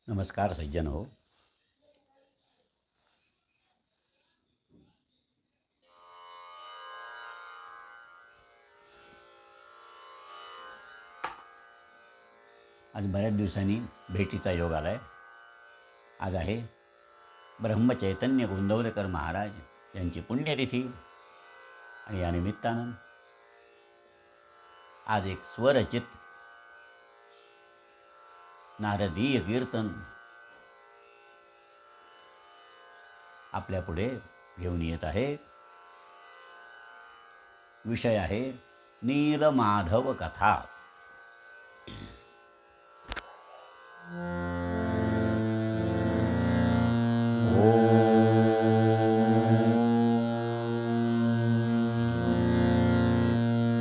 नमस्कार सज्जन हो. आज बऱ्याच दिवसांनी भेटीचा योग आला आहे. आज आहे ब्रह्मचैतन्य गोंदवलेकर महाराज यांची पुण्यतिथी आणि या निमित्तानं आज एक स्वरचित नारदीय कीर्तन आपल्या पुढे घेऊन येत आहे. विषय आहे नीलमाधव कथा.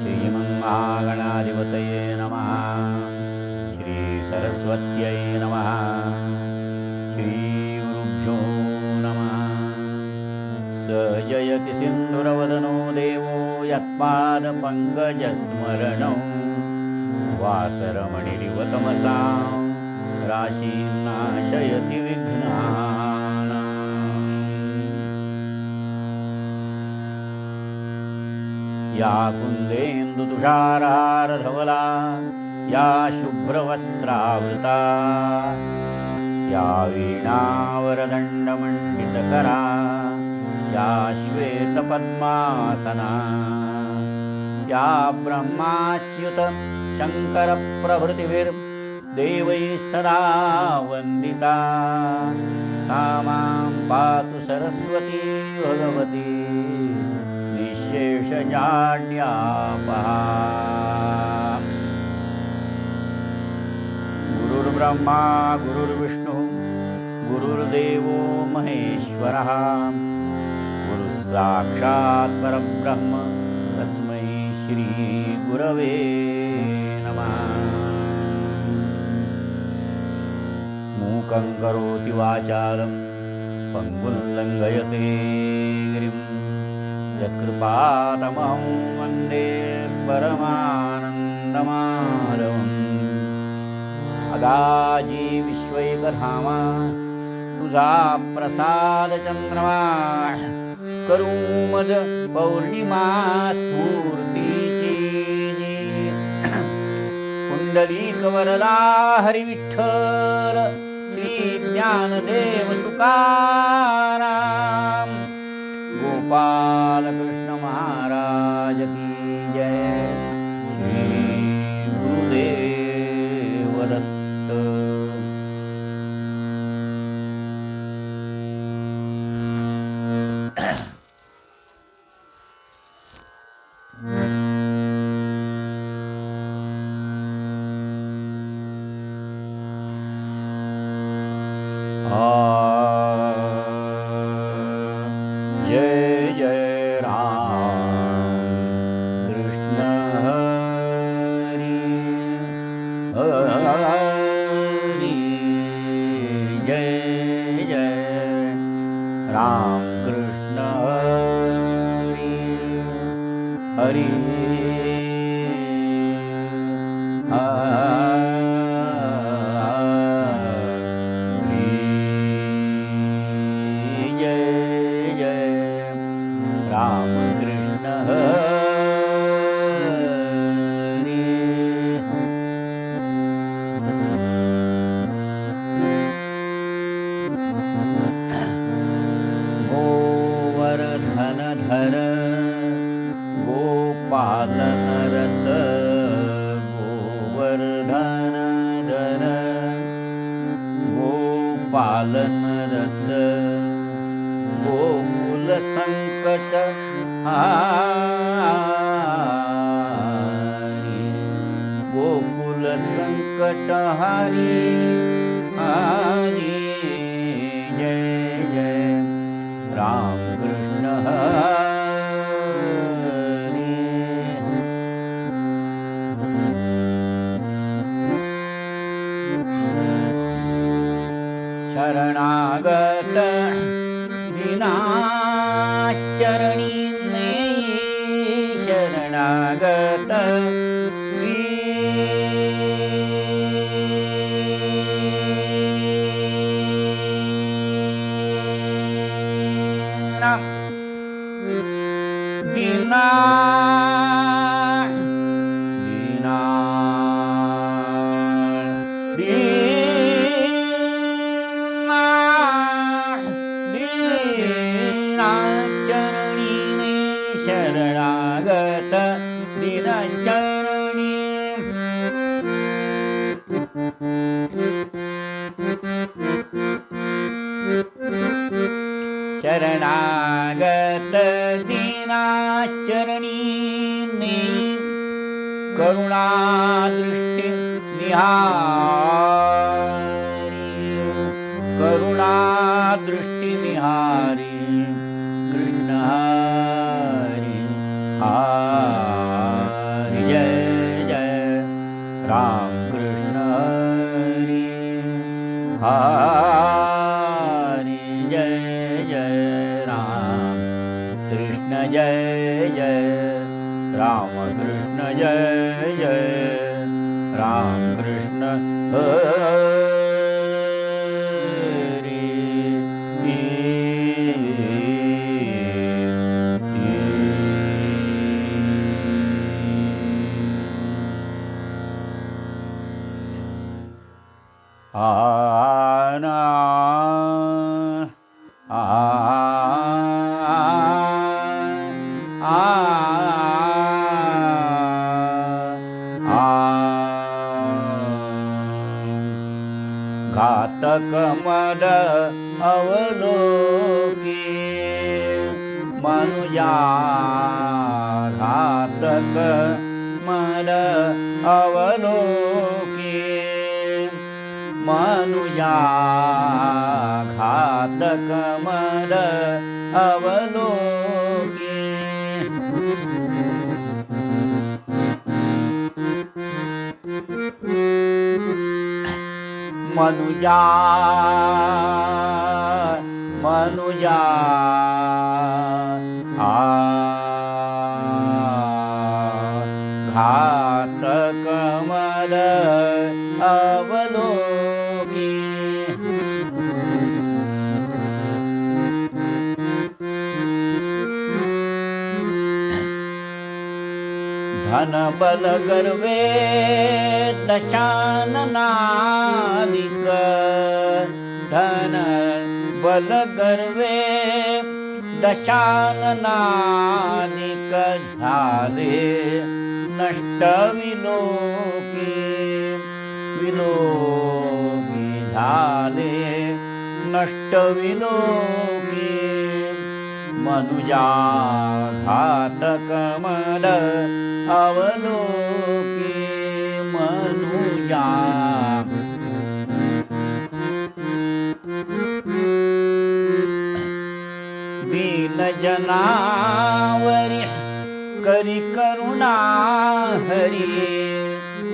श्रीमन्महागणाधिपतये नमः. श्रीसरस्वत्यै नमः. श्रीगुरुभ्यो नमः. स जयति सिन्धुरवदनो देवो यत्पादपङ्कजस्मरणौ वासरमणिरिव तमसां राशीन्नाशयति विघ्नानाम्. या कुन्देन्दुतुषारहारधवला या शुभ्रवस्त्रावृता या वीणावरदण्डमण्डितकरा या श्वेतपद्मासना या ब्रह्माच्युत शङ्करप्रभृतिभिर्देवैः सदा वन्दिता सा मां पातु सरस्वती भगवती निःशेषजाड्यापहा. गुरुर्ब्रह्मा गुरुर्विष्णुः गुरुर्देवो महेश्वरः गुरुः साक्षात् परब्रह्म तस्मै श्रीगुरवे नमः. मूकं करोति वाचालं पङ्गुं लङ्घयते गिरिं यत्कृपातमहं वन्दे परमानन्दमाधवम्. अगाजी विश्वैकधामा तुझा प्रसाद चंद्रमा करू मज पौर्णिमा स्फूर्तीची. कुंडलिक वरदा हरी विठ्ठल श्री ज्ञानदेव तुकाराम गोपाल कृष्ण महाराज की जय. श्री गुरुदेव दत्त. जय जय राम कृष्ण हरी हरी. जय जय राम कृष्ण हरी हरी राम कृष्ण हरी. गोवर्धनधर गोपालनरत गोवर्धनधर गोपालनरत गोकुल संक संकट हारी गोकुल संकट हारी हरी जय जय राम कृष्ण हरी शरणागत दीनाचरणी शरणागत दीना दीना दीना दीनाचरणी शरणागत दीनाचरणी शरणागत दीनाचरणी करुणा दृष्टि निहारी करुणा दृष्टि निहारी कृष्ण हरी हरी जय जय राम कृष्ण हरी हरी जय जय राम कृष्ण जय जय राम कृष्ण जय जय राम कृष्ण हरी आना घातक मद अवलोकी मनुजा घातक मद अवलोकी मनुजा घातक मद अवलोकी मनुजा मनुजा घातक मद अवलोकी धन बल गर्वे दशाननादिक धन बल गर्वे दशाननादिक झाले नष्ट विलोकी विलोकी झाले नष्ट विलोकी मनुजा घातक मद अवलोकी मनुजा दीन जनावरी करी करुणा हरी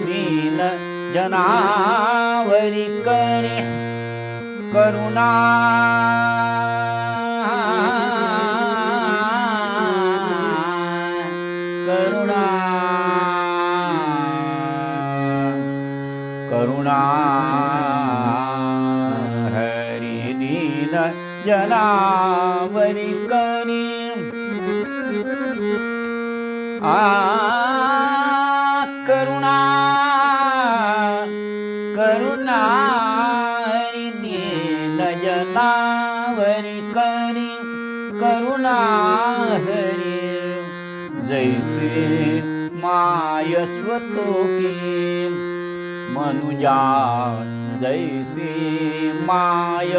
दीन जनावरी करी करुणा करुणा करुणा हरी दीन जनावरी करी करुणा करुणा हरी दीन जनावरी करी करुणा हरी जैसे माय स्वतोकी मनुजा जैसे माय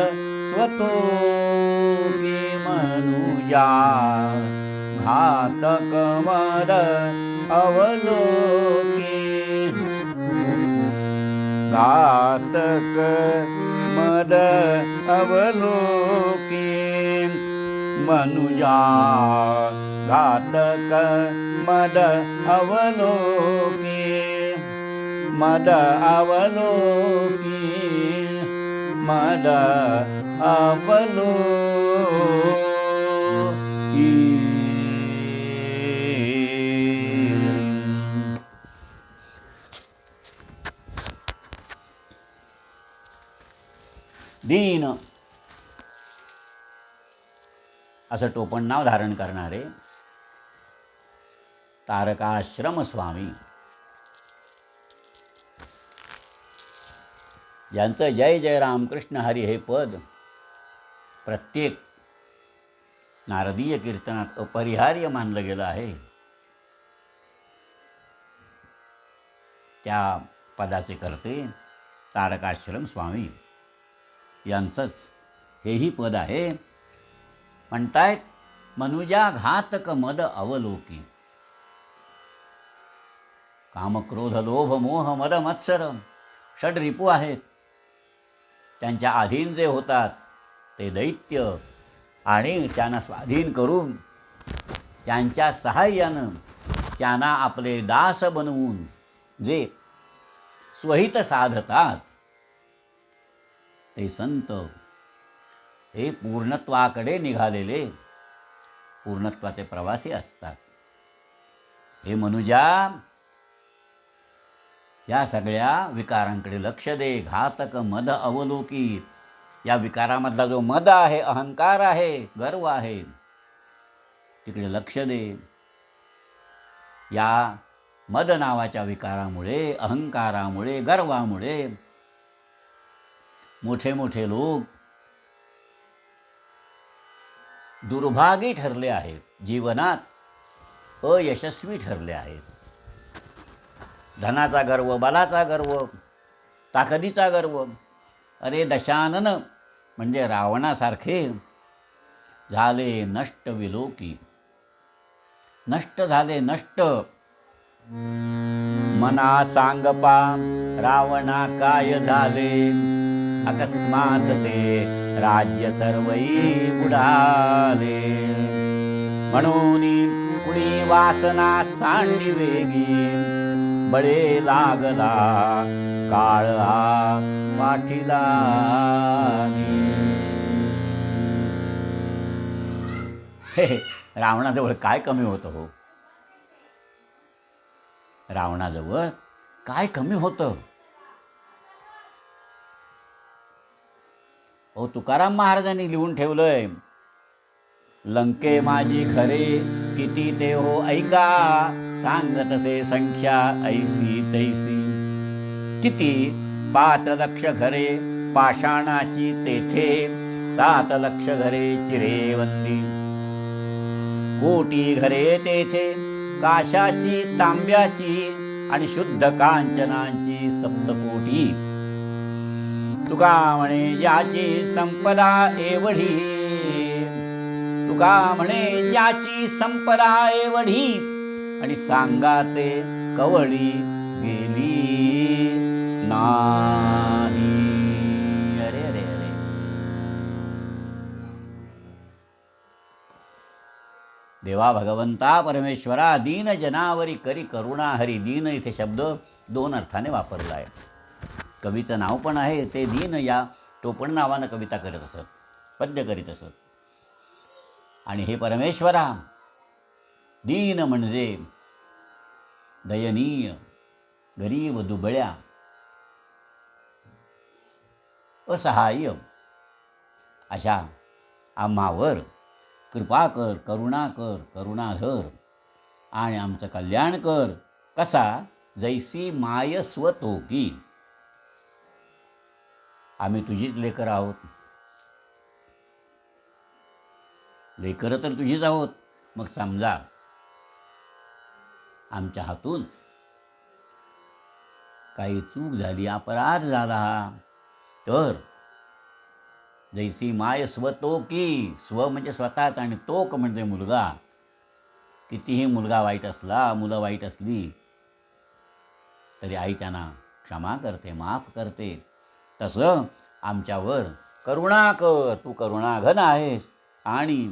स्वतोकी मनुजा मनुजा घातक मद अवलोके घातक मद अवलोके मनुजा घातक मद अवलोके मद अवलोकी मद अवलोकी दीन असं टोपण नाव धारण करणारे तारकाश्रम स्वामी ज्यांचं जय जय रामकृष्ण हरी हे पद प्रत्येक नारदीय कीर्तनात अपरिहार्य मानलं गेलं आहे, त्या पदाचे कर्ते तारकाश्रम स्वामी यांचंच हेही पद आहे. म्हणतायत मनुजा घातक मद अवलोकी. कामक्रोध लोभ मोह मद मत्सर षड रिपू आहेत. त्यांच्या अधीन जे होतात ते दैत्य आणि त्यांना स्वाधीन करून त्यांच्या सहाय्यानं त्यांना आपले दास बनवून जे स्वहित साधतात ते संत हे पूर्णत्वाकडे निघालेले पूर्णत्वाचे प्रवासी असतात. हे मनुजा या सगळ्या विकारांकडे लक्ष दे. घातक मद अवलोकी. या विकारामधला जो मद आहे, अहंकार आहे, गर्व आहे, तिकडे लक्ष दे. या मद नावाच्या विकारामुळे, अहंकारामुळे, गर्वामुळे मोठे मोठे लोक दुर्भागी ठरले आहेत, जीवनात अयशस्वी ठरले आहेत. धनाचा गर्व, बलाचा गर्व, ताकदीचा गर्व. अरे दशानन म्हणजे रावणासारखे झाले नष्ट विलोकी. नष्ट झाले, नष्ट. मना सांगपा रावणा काय झाले, अकस्मात ते राज्य सर्वई बुडाले. म्हणून कुणी वासना सांडी वेगी, बळे लागला काळ हा पाठीला. हे रावणाजवळ काय कमी होतं हो? रावणाजवळ काय कमी होतं? ओ तुकाराम महाराजांनी लिहून ठेवलंय, लंके माझी खरे किती ते हो ऐका, सांगतसे संख्या ऐसी तैसी. किती 5 लक्ष घरे पाषाणाची तेथे, 7 लक्ष घरे चिरेवंदी. कोटी घरे तेथे काशाची तांब्याची, आणि शुद्ध कांचनाची 7 कोटी. तुका म्हणे याची संपदा एवढी, तुका म्हणे याची संपदा एवढी, आणि सांगा ते कवळी गेली नाही. अरे अरे अरे. देवा भगवंता परमेश्वरा दीन जनावरी करी करुणा हरी. दीन इथे शब्द 2 अर्थाने वापरला आहे. कवीचं नाव पण आहे ते दीन, या टोपण नावानं कविता करत असत, पद्य करीत असत. आणि हे परमेश्वरा, दीन म्हणजे दयनीय, गरीब, दुबळ्या, असहाय्य अशा आम्हावर कृपा कर, करुणा कर, करुणाधर, आणि आमचं कल्याण कर. कसा? जैसी माय स्वतोकी. आम्ही तुझीच लेकर आहोत. लेकर तर तुझीच आहोत. मग समजा आमच्या हातून काही चूक झाली, अपराध झाला, तर जैसी माय स्वतोकी, स्व म्हणजे स्वतःच आणि तोक म्हणजे मुलगा. कितीही मुलगा वाईट असला, मुलं वाईट असली तरी आई त्यांना क्षमा करते, माफ करते. तसं आमच्यावर करुणा कर, तू करुणाघन आहेस आणि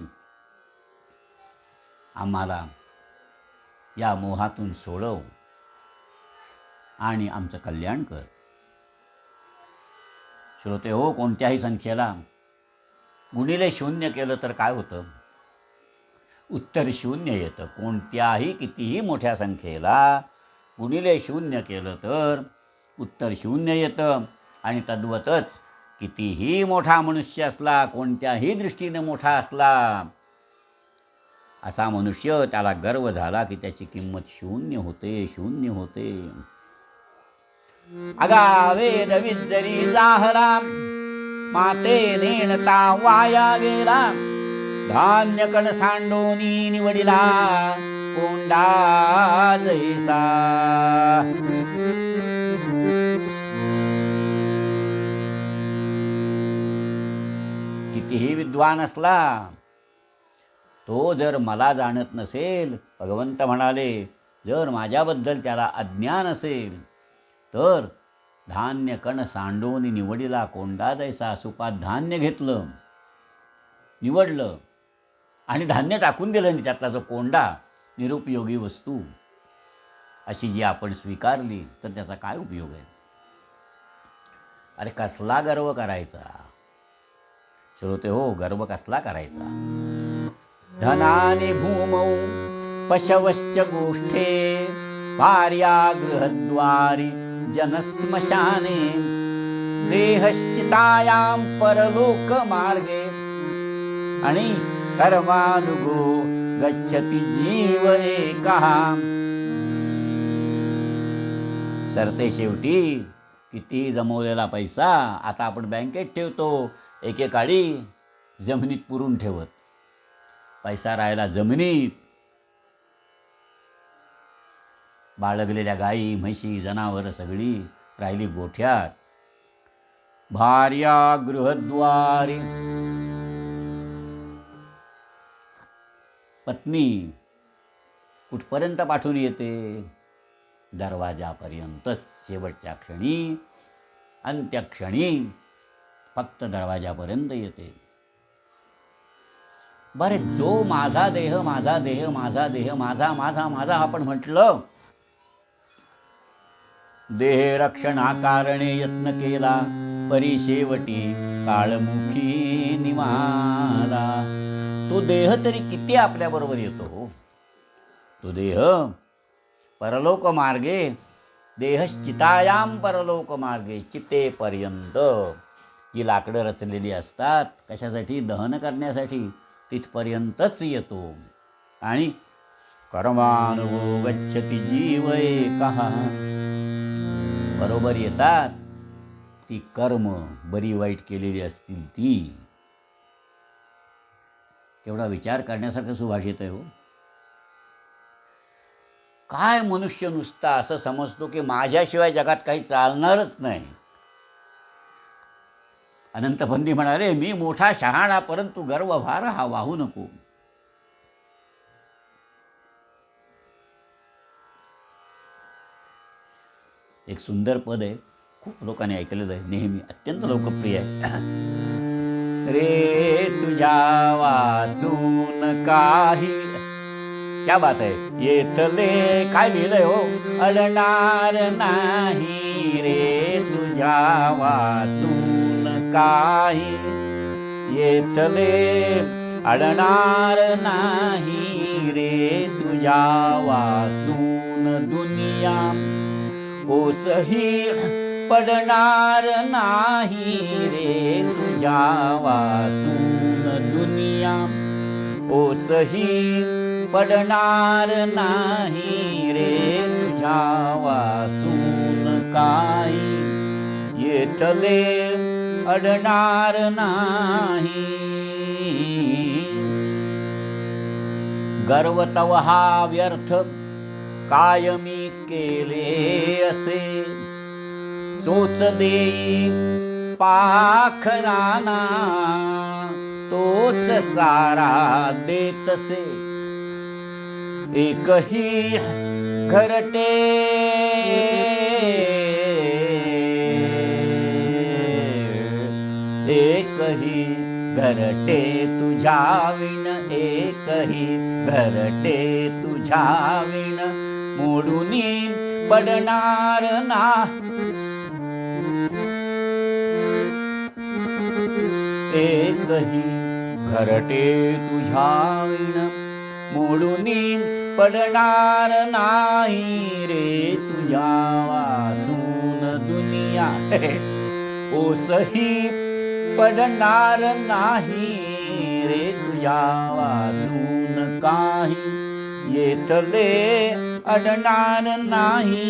आम्हाला या मोहातून सोडव आणि आमचं कल्याण कर. श्रोते हो, कोणत्याही संख्येला गुणिले शून्य केलं तर काय होतं? उत्तर शून्य येतं. कोणत्याही कितीही मोठ्या संख्येला गुणिले शून्य केलं तर उत्तर शून्य येतं. आणि तद्वतच कितीही मोठा मनुष्य असला, कोणत्याही दृष्टीने मोठा असला, असा मनुष्य त्याला गर्व झाला की त्याची किंमत शून्य होते, शून्य होते. अगावे दवीत जरी जाहला, माते नेणता वाया गेला. धान्य कण सांडोनी निवडिला, कोंडा जैसा. कितीही विद्वान असला, तो जर मला जाणत नसेल, भगवंत म्हणाले, जर माझ्याबद्दल त्याला अज्ञान असेल तर धान्य कण सांडून निवडिला कोंडा जैसा. सुपात धान्य घेतलं, निवडलं आणि धान्य टाकून दिलं आणि त्यातला जो कोंडा, निरुपयोगी वस्तू अशी जी आपण स्वीकारली तर त्याचा काय उपयोग आहे? अरे कसला गर्व करायचा? श्रोते हो, गर्व कसला करायचा? धनानि भूमौ पशवश्च गोष्ठे, भार्या गृहद्वारी जनस्मशाने, देहश्चितायां परलोक मार्गे, आणि कर्मानुगो गच्छति जीव एकः. सरते शेवटी किती जमवलेला पैसा आता आपण बँकेत ठेवतो, एकेकाळी जमिनीत पुरून ठेवत. पैसा राहिला जमिनीत, बाळगलेल्या गायी म्हशी जनावरं सगळी राहिली गोठ्यात. भार्या गृहद्वारी, पत्नी कुठपर्यंत पाठवून येते? दरवाजापर्यंतच. शेवटच्या क्षणी, अंत्यक्षणी फक्त दरवाजापर्यंत येते. बरे, जो माझा देह माझा देह माझा देह माझा माझा माझा आपण म्हटलं, देह रक्षणाकारणे यत्न केला, परी शेवटी काळमुखी निमाला. तो देह तरी किती आपल्याबरोबर येतो? तो देह परलोक मार्गे, देहश्चितायाम परलोक मार्गे, चितेपर्यंत ही लाकडं रचलेली असतात. कशासाठी? दहन करण्यासाठी. तिथपर्यंतच येतो. आणि कर्मानुगो गच्छति जीव एकः, बरोबर येतात ती कर्म बरी वाईट केलेली असतील ती. तेवढा विचार करण्यासारखं सुभाषित आहे हो. काय मनुष्य नुसता असं समजतो की माझ्याशिवाय जगात काही चालणारच नाही. अनंतपंडी म्हणाले, मी मोठा शहाणा, परंतु गर्वभार हा वाहू नको. एक सुंदर पद आहे, खूप लोकांनी ऐकलेलं आहे, नेहमी अत्यंत लोकप्रिय आहे. रे तुझ्या वाचून काही, क्या बात आहे, येतले काय लिहिलंय हो, अडणार नाही रे तुझ्या वाचून काही, येतले अडणार नाही रे तुझ्या वाचून दुनिया, ओसही पडणार नाही रे तुझ्या वाचून दुनिया, ओसही पडणार नाही रे तुझ्या वाचून काही, येतले अडणार नाही. गर्व तव हा व्यर्थ कायमी केले असे, चोच देई पाखराना तोच चारा देतसे एकही घरटे एकही घरटे तुझ्या विण एकही घरटे तुझ्या विण मोडूनी पडणार ना एकही घरटे तुझ्या विण मोडूनी पडणार नाही रे तुझ्या वाचून दुनिया ओसही पडणार नाही रे तुझ्या वाचून काही येथले अडणार नाही.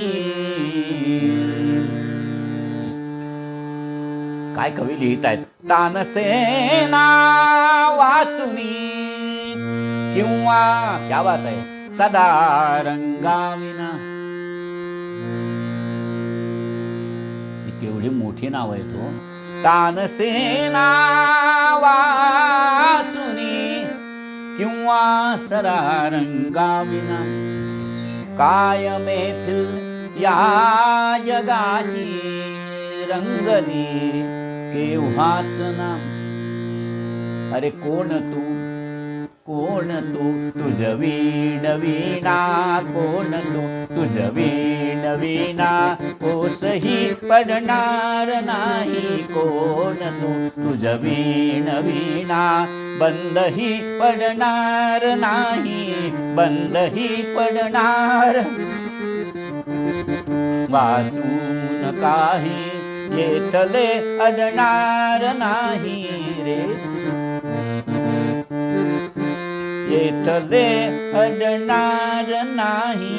काय कवी लिहित आहेत? तानसेना वाचुनी किंवा क्या बात आहे सदा रंगाविना. केवढी मोठी नाव आहे तो. तानसेना वाचुनी किंवा सदा रंगाविना कायमेथील या जगाची रंगली केव्हाच ना. अरे कोण तू तुझ वीण वीणा कोण तुझ वीण वीणा ओसही पडणार नाही कोण तुझ वीण वीणा बंदही पडणार नाही बंदही पडणार वाचून काही येथले अडणार नाही रे येथले अडणार नाही.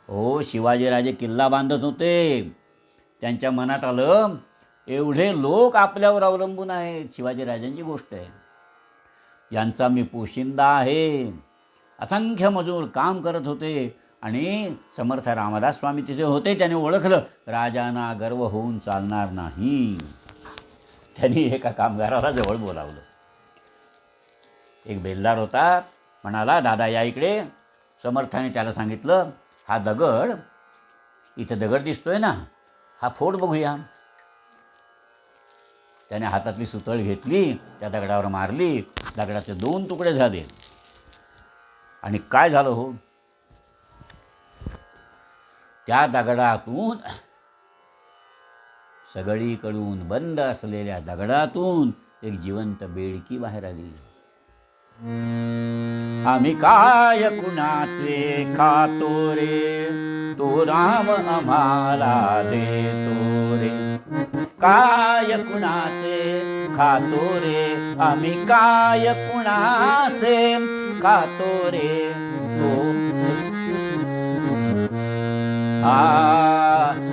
ओ शिवाजीराजे किल्ला बांधत होते. त्यांच्या मनात आलं एवढे लोक आपल्यावर अवलंबून आहेत. शिवाजीराजांची गोष्ट आहे. यांचा मी पोशिंदा आहे. असंख्य मजूर काम करत होते आणि समर्थ रामदास स्वामी तिथे होते. त्याने ओळखलं राजांना गर्व होऊन चालणार नाही. त्यांनी एका कामगाराला जवळ बोलावलं. एक बेलदार होता. म्हणाला दादा या इकडे. समर्थाने त्याला सांगितलं हा दगड इथं दगड दिसतोय ना हा फोड बघूया. त्याने हातातली सुतळ घेतली त्या दगडावर मारली. दगडाचे 2 तुकडे झाले. आणि काय झालं हो त्या दगडातून सगळीकडून बंद असलेल्या दगडातून एक जिवंत बेडकी बाहेर आली. आम्ही काय कुणाचे खातो रे तो राम आम्हाला देतो रे काय कुणाचे खातो रे आम्ही काय कुणाचे खातो रे तो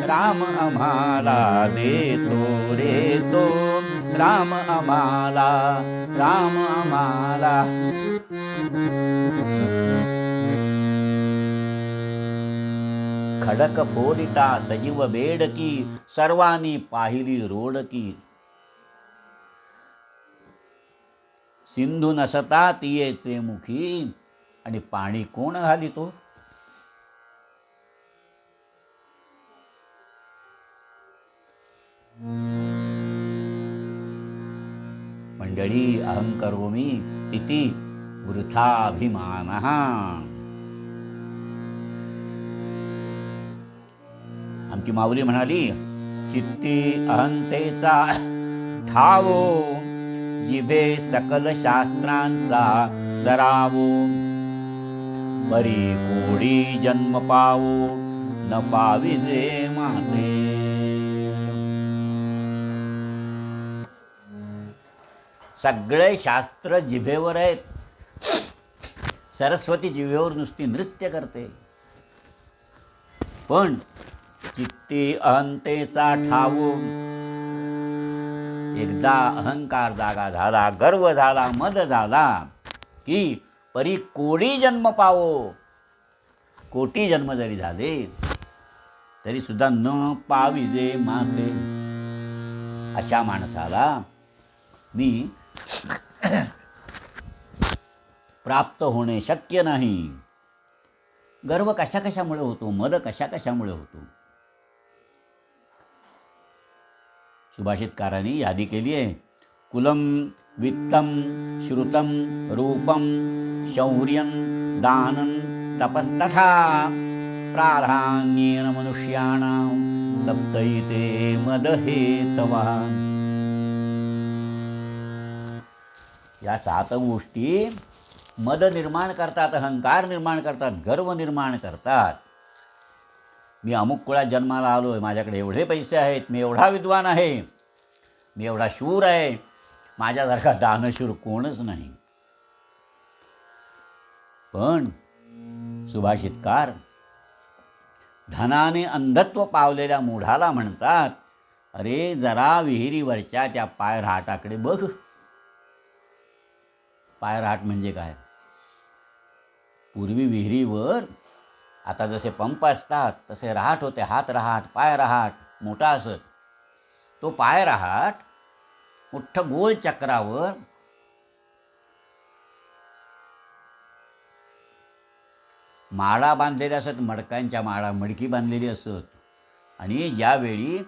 राम आम्हाला देतो रे तो राम आम्हाला खडक फोडिता सजीव बेडकी सर्वांनी पाहिली रोडकी सिंधू नसता तियेचे मुखी आणि पाणी कोण घालितो. मंडळी अहं करोमि इति वृथाभिमानः. आमची माऊली म्हणाली चित्ती अहंतेचा ठावो जिभे सकल शास्त्रांचा सरावो बरी कोडी जन्म पावो न पाविजे माझे. सगळे शास्त्र जिभेवर आहेत. सरस्वती जिभेवर नुसती नृत्य करते. पण चित्ती अहंतेचा ठावो एकदा अहंकार जागा झाला गर्व झाला मद झाला की परी कोडी जन्म पावो. कोटी जन्म जरी झाले तरी सुद्धा न पाविजे माते, अशा माणसाला मी प्राप्त होणे शक्य नाही. गर्व कशा कशामुळे होतो, मद कशा कशामुळे होतो. सुभाषितकारांनी यादी केली आहे. कुलम वित्तम श्रुतम रूपम शौर्यं दानं तपस्तथा प्राधान्येन मनुष्याणां सप्तैते मदहेतवः. या 7 गोष्टी मद निर्माण करतात, अहंकार निर्माण करतात, गर्व निर्माण करतात. मी अमुक कुळात जन्माला आलो आहे, माझ्याकडे एवढे पैसे आहेत, मी एवढा विद्वान आहे, मी एवढा शूर आहे, माझ्यासारखा दानशूर कोणच नाही. पण सुभाषितकार धनाने अंधत्व पावलेल्या मूढाला म्हणतात, अरे जरा विहिरीवरच्या त्या पायरहाटाकडे बघ. पायरहाट म्हणजे काय? पूर्वी विहिरीवर आता जसे पंप असतात तसे रहाट होते, हात रहाट, पाय रहाट मोठा असत. तो पाय रहाट मोठं गोल चक्रावर माळा बांधलेल्या असत, मडकांच्या माळा, मडकी बांधलेली असत. आणि ज्यावेळी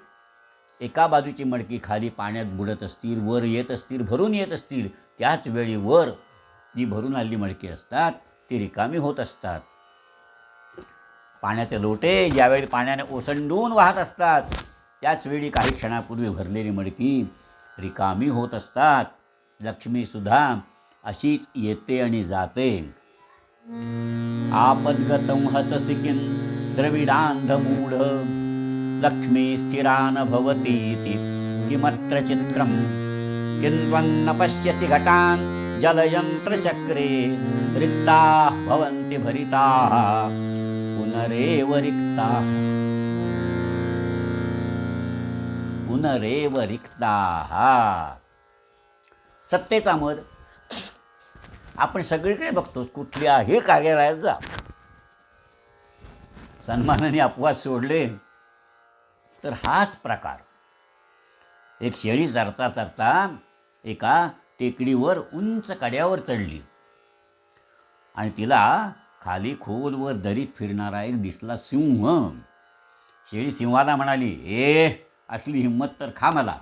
एका बाजूची मडकी खाली पाण्यात बुडत असतील, वर येत असतील, भरून येत असतील, त्याच वेळी वर जी भरून आलेली मडकी असतात ती रिकामी होत असतात. पाण्याचे लोटे ज्यावेळी पाण्याने ओसंडून वाहत असतात त्याचवेळी काही क्षणापूर्वी भरलेली मडकी रिकामी होत असतात. लक्ष्मीसुद्धा अशीच येते आणि जाते. आपद्गतं हससि किं द्रविडान्धमूढ लक्ष्मी स्थिरा न भवतीति किमत्र चित्रं किन्त्वन्न पश्यसि घटान् जलयन्त्रचक्रे रिक्ताः भवन्ति भरिताः पुनरेव रिक्ताः पुनरेव रिक्ताः. सत्तेचा मद आपण सगळीकडे बघतो. कुठल्याही कार्यालयात जा, सन्मानाने अपवाद सोडले तर हाच प्रकार. एक शेळी चरता चरता एका टेकडीवर उंच कड्यावर चढली आणि तिला खाली खोलवर दरीत फिरणारा एक दिसला सिंह. शेळी सिंहाला म्हणाली, ए असली हिंमत तर खा मला.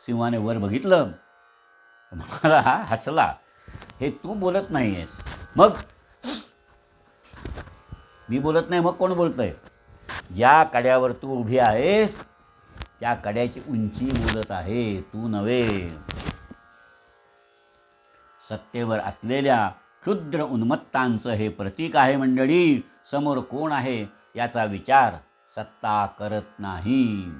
सिंहाने वर बघितलं, मला हसला, हे तू बोलत नाही आहेस, मग मी बोलत नाही, मग कोण बोलतंय? ज्या कड्यावर तू उभी आहेस त्या कड्याची उंची बोलत आहे, तू नव्हे. सत्तेवर असलेल्या क्षुद्र उन्मत्तांचं हे प्रतीक आहे मंडळी. समोर कोण आहे याचा विचार सत्ता करत नाही.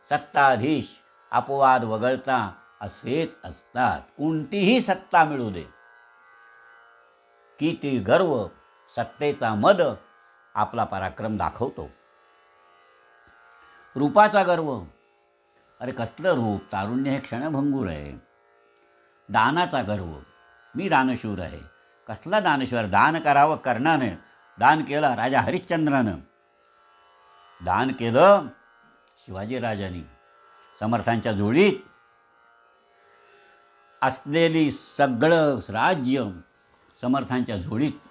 सत्ताधीश अपवाद वगळता असेच असतात. कोणतीही सत्ता मिळू दे, की ती गर्व, सत्तेचा मद आपला पराक्रम दाखवतो. रूपाचा गर्व, अरे कसलं रूप, तारुण्य हे क्षणभंगूर आहे. दानाचा गर्व, मी दानशूर आहे, कसला दानशूर, दान करावं कर्णाने. दान केलं राजा हरिश्चंद्रानं, दान केलं शिवाजीराजांनी. समर्थांच्या जोडीत असलेली सगळं राज्य समर्थांच्या झोळीत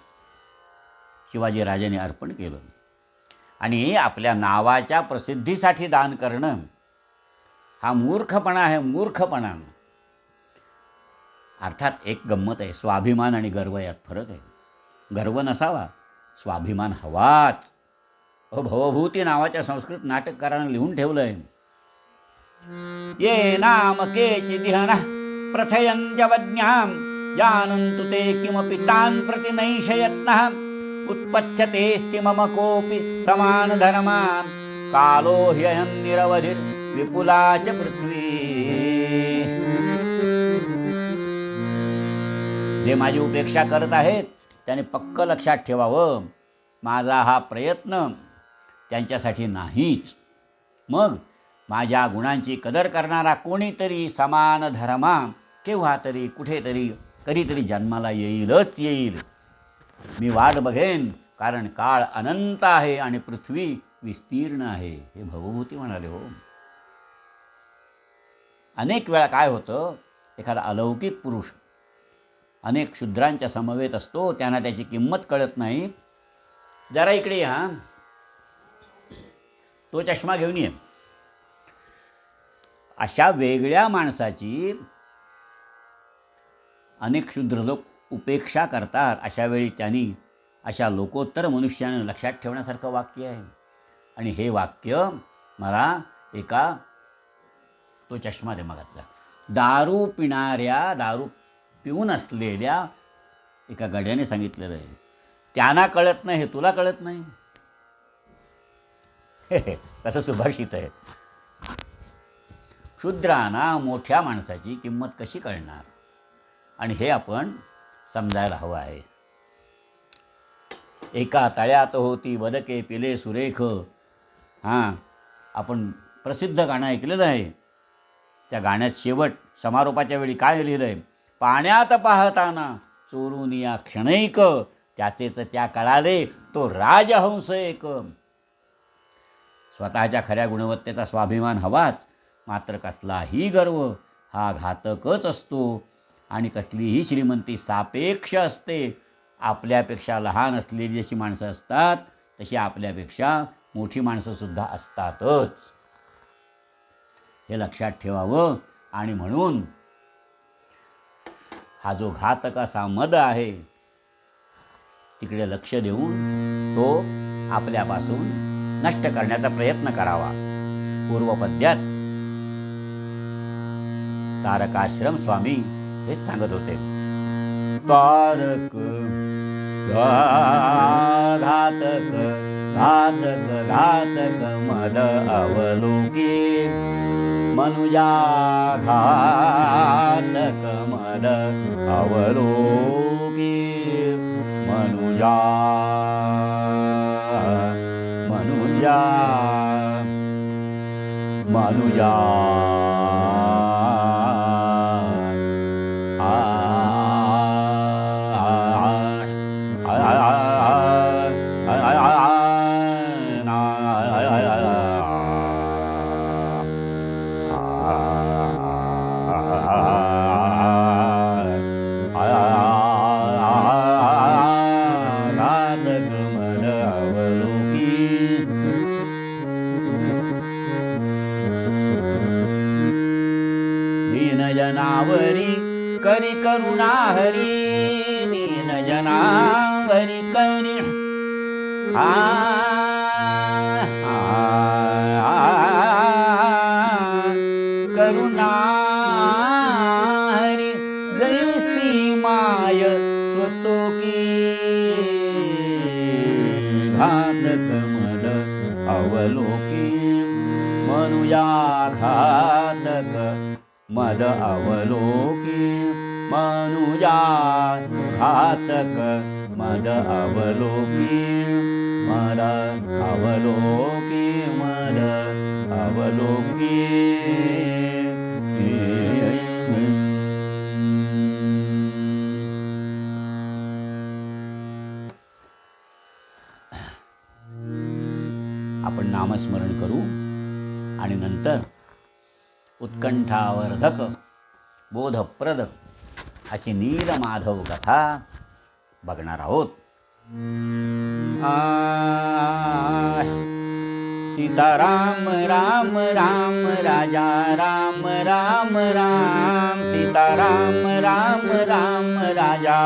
शिवाजीराजांनी अर्पण केलं. आणि आपल्या नावाच्या प्रसिद्धीसाठी दान करणं हा मूर्खपणा आहे, मूर्खपणा. अर्थात एक गंमत आहे, स्वाभिमान आणि गर्व यात फरक आहे. गर्व नसावा, स्वाभिमान हवाच. भवभूती नावाच्या संस्कृत नाटककारानं लिहून ठेवलं आहे, ये नाम केचिदिहन प्रथयन्त्यवज्ञां जानन्तु ते किमपि तान् प्रति नैषयत्नः उत्पत्स्यतेऽस्ति मम कोऽपि समानधर्मान् कालो ह्ययन्निरवधिर् विपुला च पृथ्वी. जे माझी उपेक्षा करत आहेत त्याने पक्क लक्षात ठेवावं, माझा हा प्रयत्न त्यांच्यासाठी नाहीच. मग माझ्या गुणांची कदर करणारा कोणीतरी समान धर्मा केव्हा तरी कुठेतरी कधीतरी जन्माला येईलच येईल. मी वाट बघेन, कारण काळ अनंत आहे आणि पृथ्वी विस्तीर्ण आहे. हे भवभूती म्हणाले हो. अनेक वेळा काय होतं, एखादा अलौकिक पुरुष अनेक शूद्रांच्या समवेत असतो, त्यांना त्याची किंमत कळत नाही. जरा इकडे या, तो चष्मा घेऊन ये. अशा वेगळ्या माणसाची अनेक शूद्र लोक उपेक्षा करतात. अशा वेळी त्यांनी अशा लोकोत्तर मनुष्यानं लक्षात ठेवण्यासारखं वाक्य आहे. आणि हे वाक्य मला एका, तो चष्मा दे मागाचा, दारू पिऊन असलेल्या एका गड्याने सांगितलेलं आहे. त्यांना कळत नाही, हे तुला कळत नाही. कसं सुभाषित आहे. शूद्रांना मोठ्या माणसाची किंमत कशी कळणार, आणि हे आपण समजायला हवं आहे. एका तळ्यात होती बदके पिले सुरेख. आपण प्रसिद्ध गाणं ऐकलेलं आहे. त्या गाण्यात शेवट समारोपाच्या वेळी काय लिहिलं आहे, पाण्यात पाहताना चोरून या क्षणैक, त्याचेच त्या कळाले तो राजहंस एक. स्वतःच्या खऱ्या गुणवत्तेचा स्वाभिमान हवाच, मात्र कसलाही गर्व हा घातकच असतो. आणि कसलीही श्रीमंती सापेक्ष असते. आपल्यापेक्षा लहान असलेली जशी माणसं असतात, तशी आपल्यापेक्षा मोठी माणसंसुद्धा असतातच. हे लक्षात ठेवावं. आणि म्हणून हा जो घातक असा मद आहे, तिकडे लक्ष देऊन तो आपल्यापासून नष्ट करण्याचा प्रयत्न करावा. पूर्वपद्यात तारकाश्रम स्वामी हेच सांगत होते. तारक घातक घातक घातक मद अवलोकी, मनुजा घातक मद अवलोकी, मनुजा मनुजा मनुजा जनावरी करी करुणा हरी, दीन जनावरी करी करुणा हरी, जैसी माय स्वतोकी, घातक मद अवलोकी, मनुया घातक मद अवलोकी, मनुजा घातक मद अवलोकी, मद अवलोकी, मद अवलोकी. आपण नामस्मरण करू आणि नंतर उत्कंठावर्धक बोधप्रद अशी नीलमाधव कथा बघणार आहोत. सीताराम राम राम राजा राम राम राम, सीताराम राम राम राजा,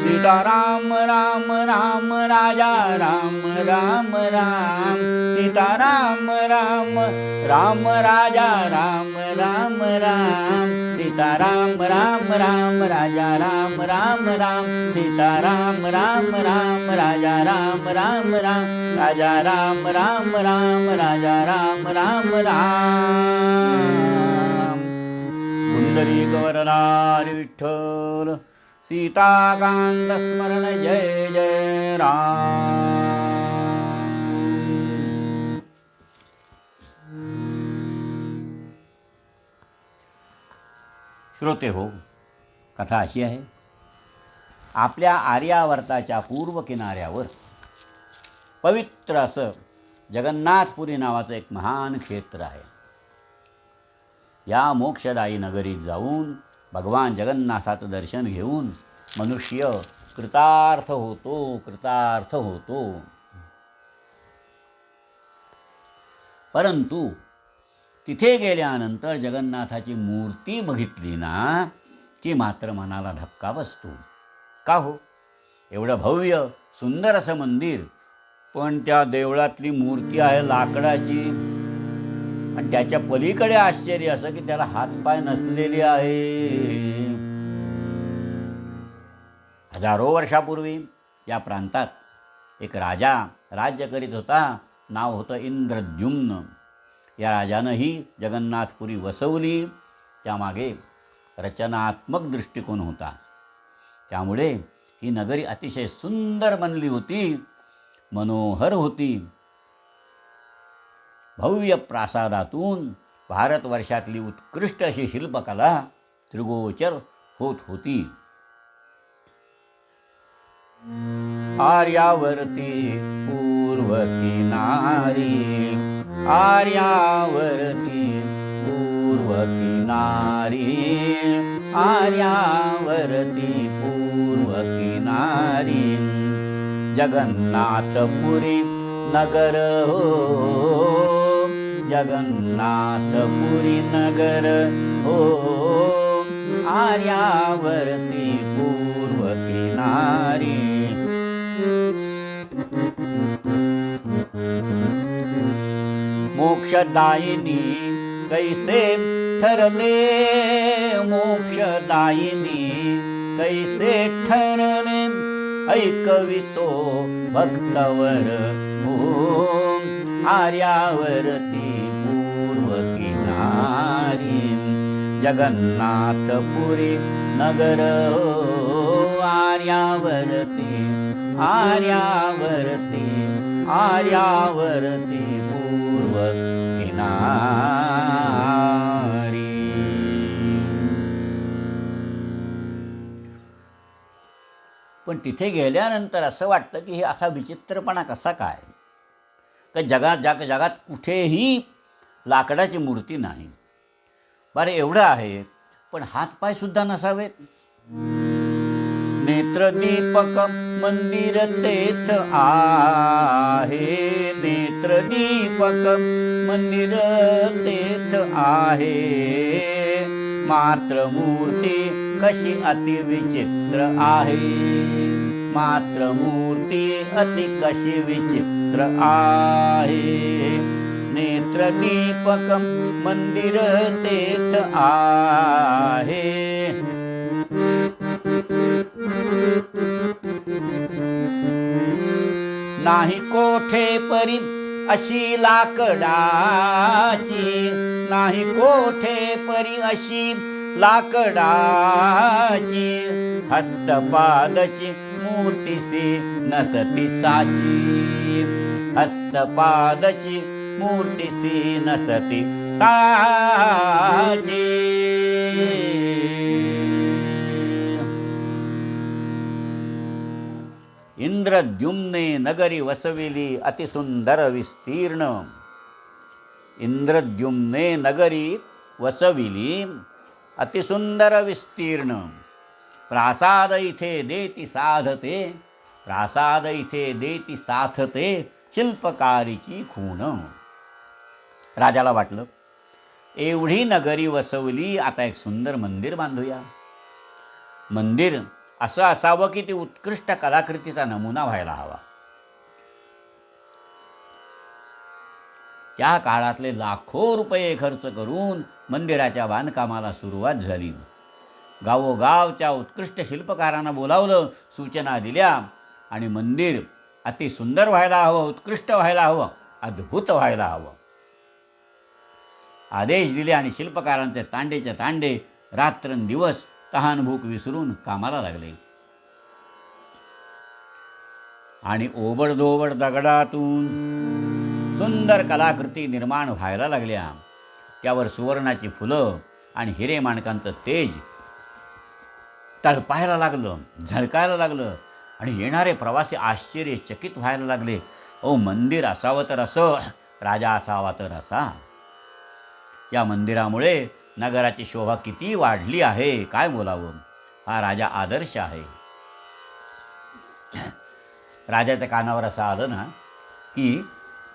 सीताराम राम राम राजा राम राम राम, सीताराम राम राम राजा राम राम राम, सीताराम राम राम राजा राम राम राम, सीताराम राम राम राजा राम राम राम, राजा राम राम राम राजा राम राम राम. पुंडरीक वरदारी विठ्ठल, सीताकांत स्मरण जय जय राम. श्रोते हो, कथा अशी आहे. आपल्या आर्यावर्ताच्या पूर्व किनाऱ्यावर पवित्र असं जगन्नाथपुरी नावाचं एक महान क्षेत्र आहे. या मोक्षदायी नगरीत जाऊन भगवान जगन्नाथाचं दर्शन घेऊन मनुष्य कृतार्थ होतो. परंतु तिथे गेल्यानंतर जगन्नाथाची मूर्ती बघितली ना की मात्र मनाला धक्का बसतो. का हो? एवढं भव्य सुंदर असं मंदिर, पण त्या देवळातली मूर्ती आहे लाकडाची, आणि त्याच्या पलीकडे आश्चर्य असं की त्याला हातपाय नसलेले आहे. हजारो वर्षापूर्वी या प्रांतात एक राजा राज्य करीत होता. नाव होतं इंद्रद्युम्न. या राजानंही जगन्नाथपुरी वसवली. त्यामागे रचनात्मक दृष्टिकोन होता. त्यामुळे ही नगरी अतिशय सुंदर बनली होती, मनोहर होती. भव्य प्रासादातून भारतवर्षातली उत्कृष्ट अशी शिल्पकला दृगोचर होत होती. आर्यावर्ती पूर्व किनारी, आर्यावर्ती पूर्व किनारी, आर्यावर्ती पूर्व किनारी, जगन्नाथपुरी नगर हो, जगन्नाथपुरी नगर हो, आर्यावर्ती पूर्व किनारी. मोक्षदायिनी कैसे ठरले, मोक्षदायिनी कैसे ठरले, ऐकवितो भक्तवर हो, आर्यावर्ती पूर्व किनारी, जगन्नाथपुरी नगर हो, आर्यावर्ती, आर्यावर्ती, आर्यावर्ती पूर्व किनारी. पण तिथे गेल्यानंतर असं वाटतं की हे असा विचित्रपणा कसा काय, का जगात कुठेही लाकडाची मूर्ती नाही. बरं एवढं आहे, पण हातपायसुद्धा नसावेत. नेत्रदीपक मंदिर तेथ आहे, नेत्रदीपक मंदिर तेथ आहे, मात्र मूर्ती कशी अतिविचित्र आहे, मात्र मूर्ती अति कशी विचित्र आहे. नेत्रदीपक मंदिर तेथ आहे, नाही कोठे परी अशी लाकडाची, नाही कोठे परी अशी लाकडाची, हस्तपादची मूर्तीसी नसती साची, हस्तपादची मूर्तीसी नसती साची. इंद्रद्युम्ने नगरी वसविली अतिसुंदर विस्तीर्ण, इंद्रद्युम्ने नगरी वसविली अतिसुंदर विस्तीर्ण, प्रासाद इथे देती साधते, प्रासाद इथे देती साधते, शिल्पकारीची खूण. राजाला वाटलं एवढी नगरी वसवली, आता एक सुंदर मंदिर बांधूया. मंदिर असं असावं की ती उत्कृष्ट कलाकृतीचा नमुना व्हायला हवा. त्या काळातले लाखो रुपये खर्च करून मंदिराच्या बांधकामाला सुरुवात झाली. गावोगावच्या उत्कृष्ट शिल्पकारांना बोलावलं, सूचना दिल्या, आणि मंदिर अतिसुंदर व्हायला हवं, उत्कृष्ट व्हायला हवं, अद्भुत व्हायला हवं. आदेश दिले आणि शिल्पकारांचे तांडेचे तांडे रात्रंदिवस तहानभूक विसरून कामाला लागले. आणि ओबडधोबड दगडातून सुंदर कलाकृती निर्माण व्हायला लागल्या. त्यावर सुवर्णाची फुलं आणि हिरेमाणकांचं तेज तळपायला लागलं, झळकायला लागलं आणि येणारे प्रवासी आश्चर्यचकित व्हायला लागले. मंदिर असावं तर असं, राजा असावा तर असा. या मंदिरामुळे नगराची शोभा किती वाढली आहे, काय बोलावं. हा राजा आदर्श आहे. राजाच्या कानावर असं आलं ना की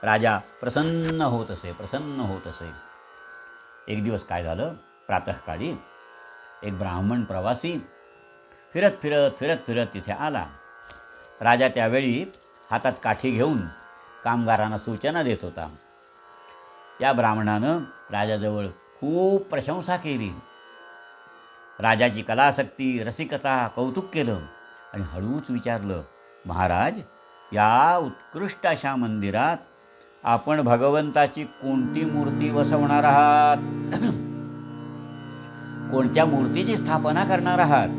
राजा प्रसन्न होत असे. एक दिवस काय झालं, प्रातःकाळी एक ब्राह्मण प्रवासी फिरत तिथे आला. राजा त्यावेळी हातात काठी घेऊन कामगारांना सूचना देत होता. या ब्राह्मणानं राजाजवळ खूप प्रशंसा केली. राजाची कलासक्ती, रसिकता, कौतुक केलं आणि हळूच विचारलं, महाराज, या उत्कृष्ट अशा मंदिरात आपण भगवंताची कोणती मूर्ती बसवणार आहात? कोणत्या मूर्तीची स्थापना करणार आहात?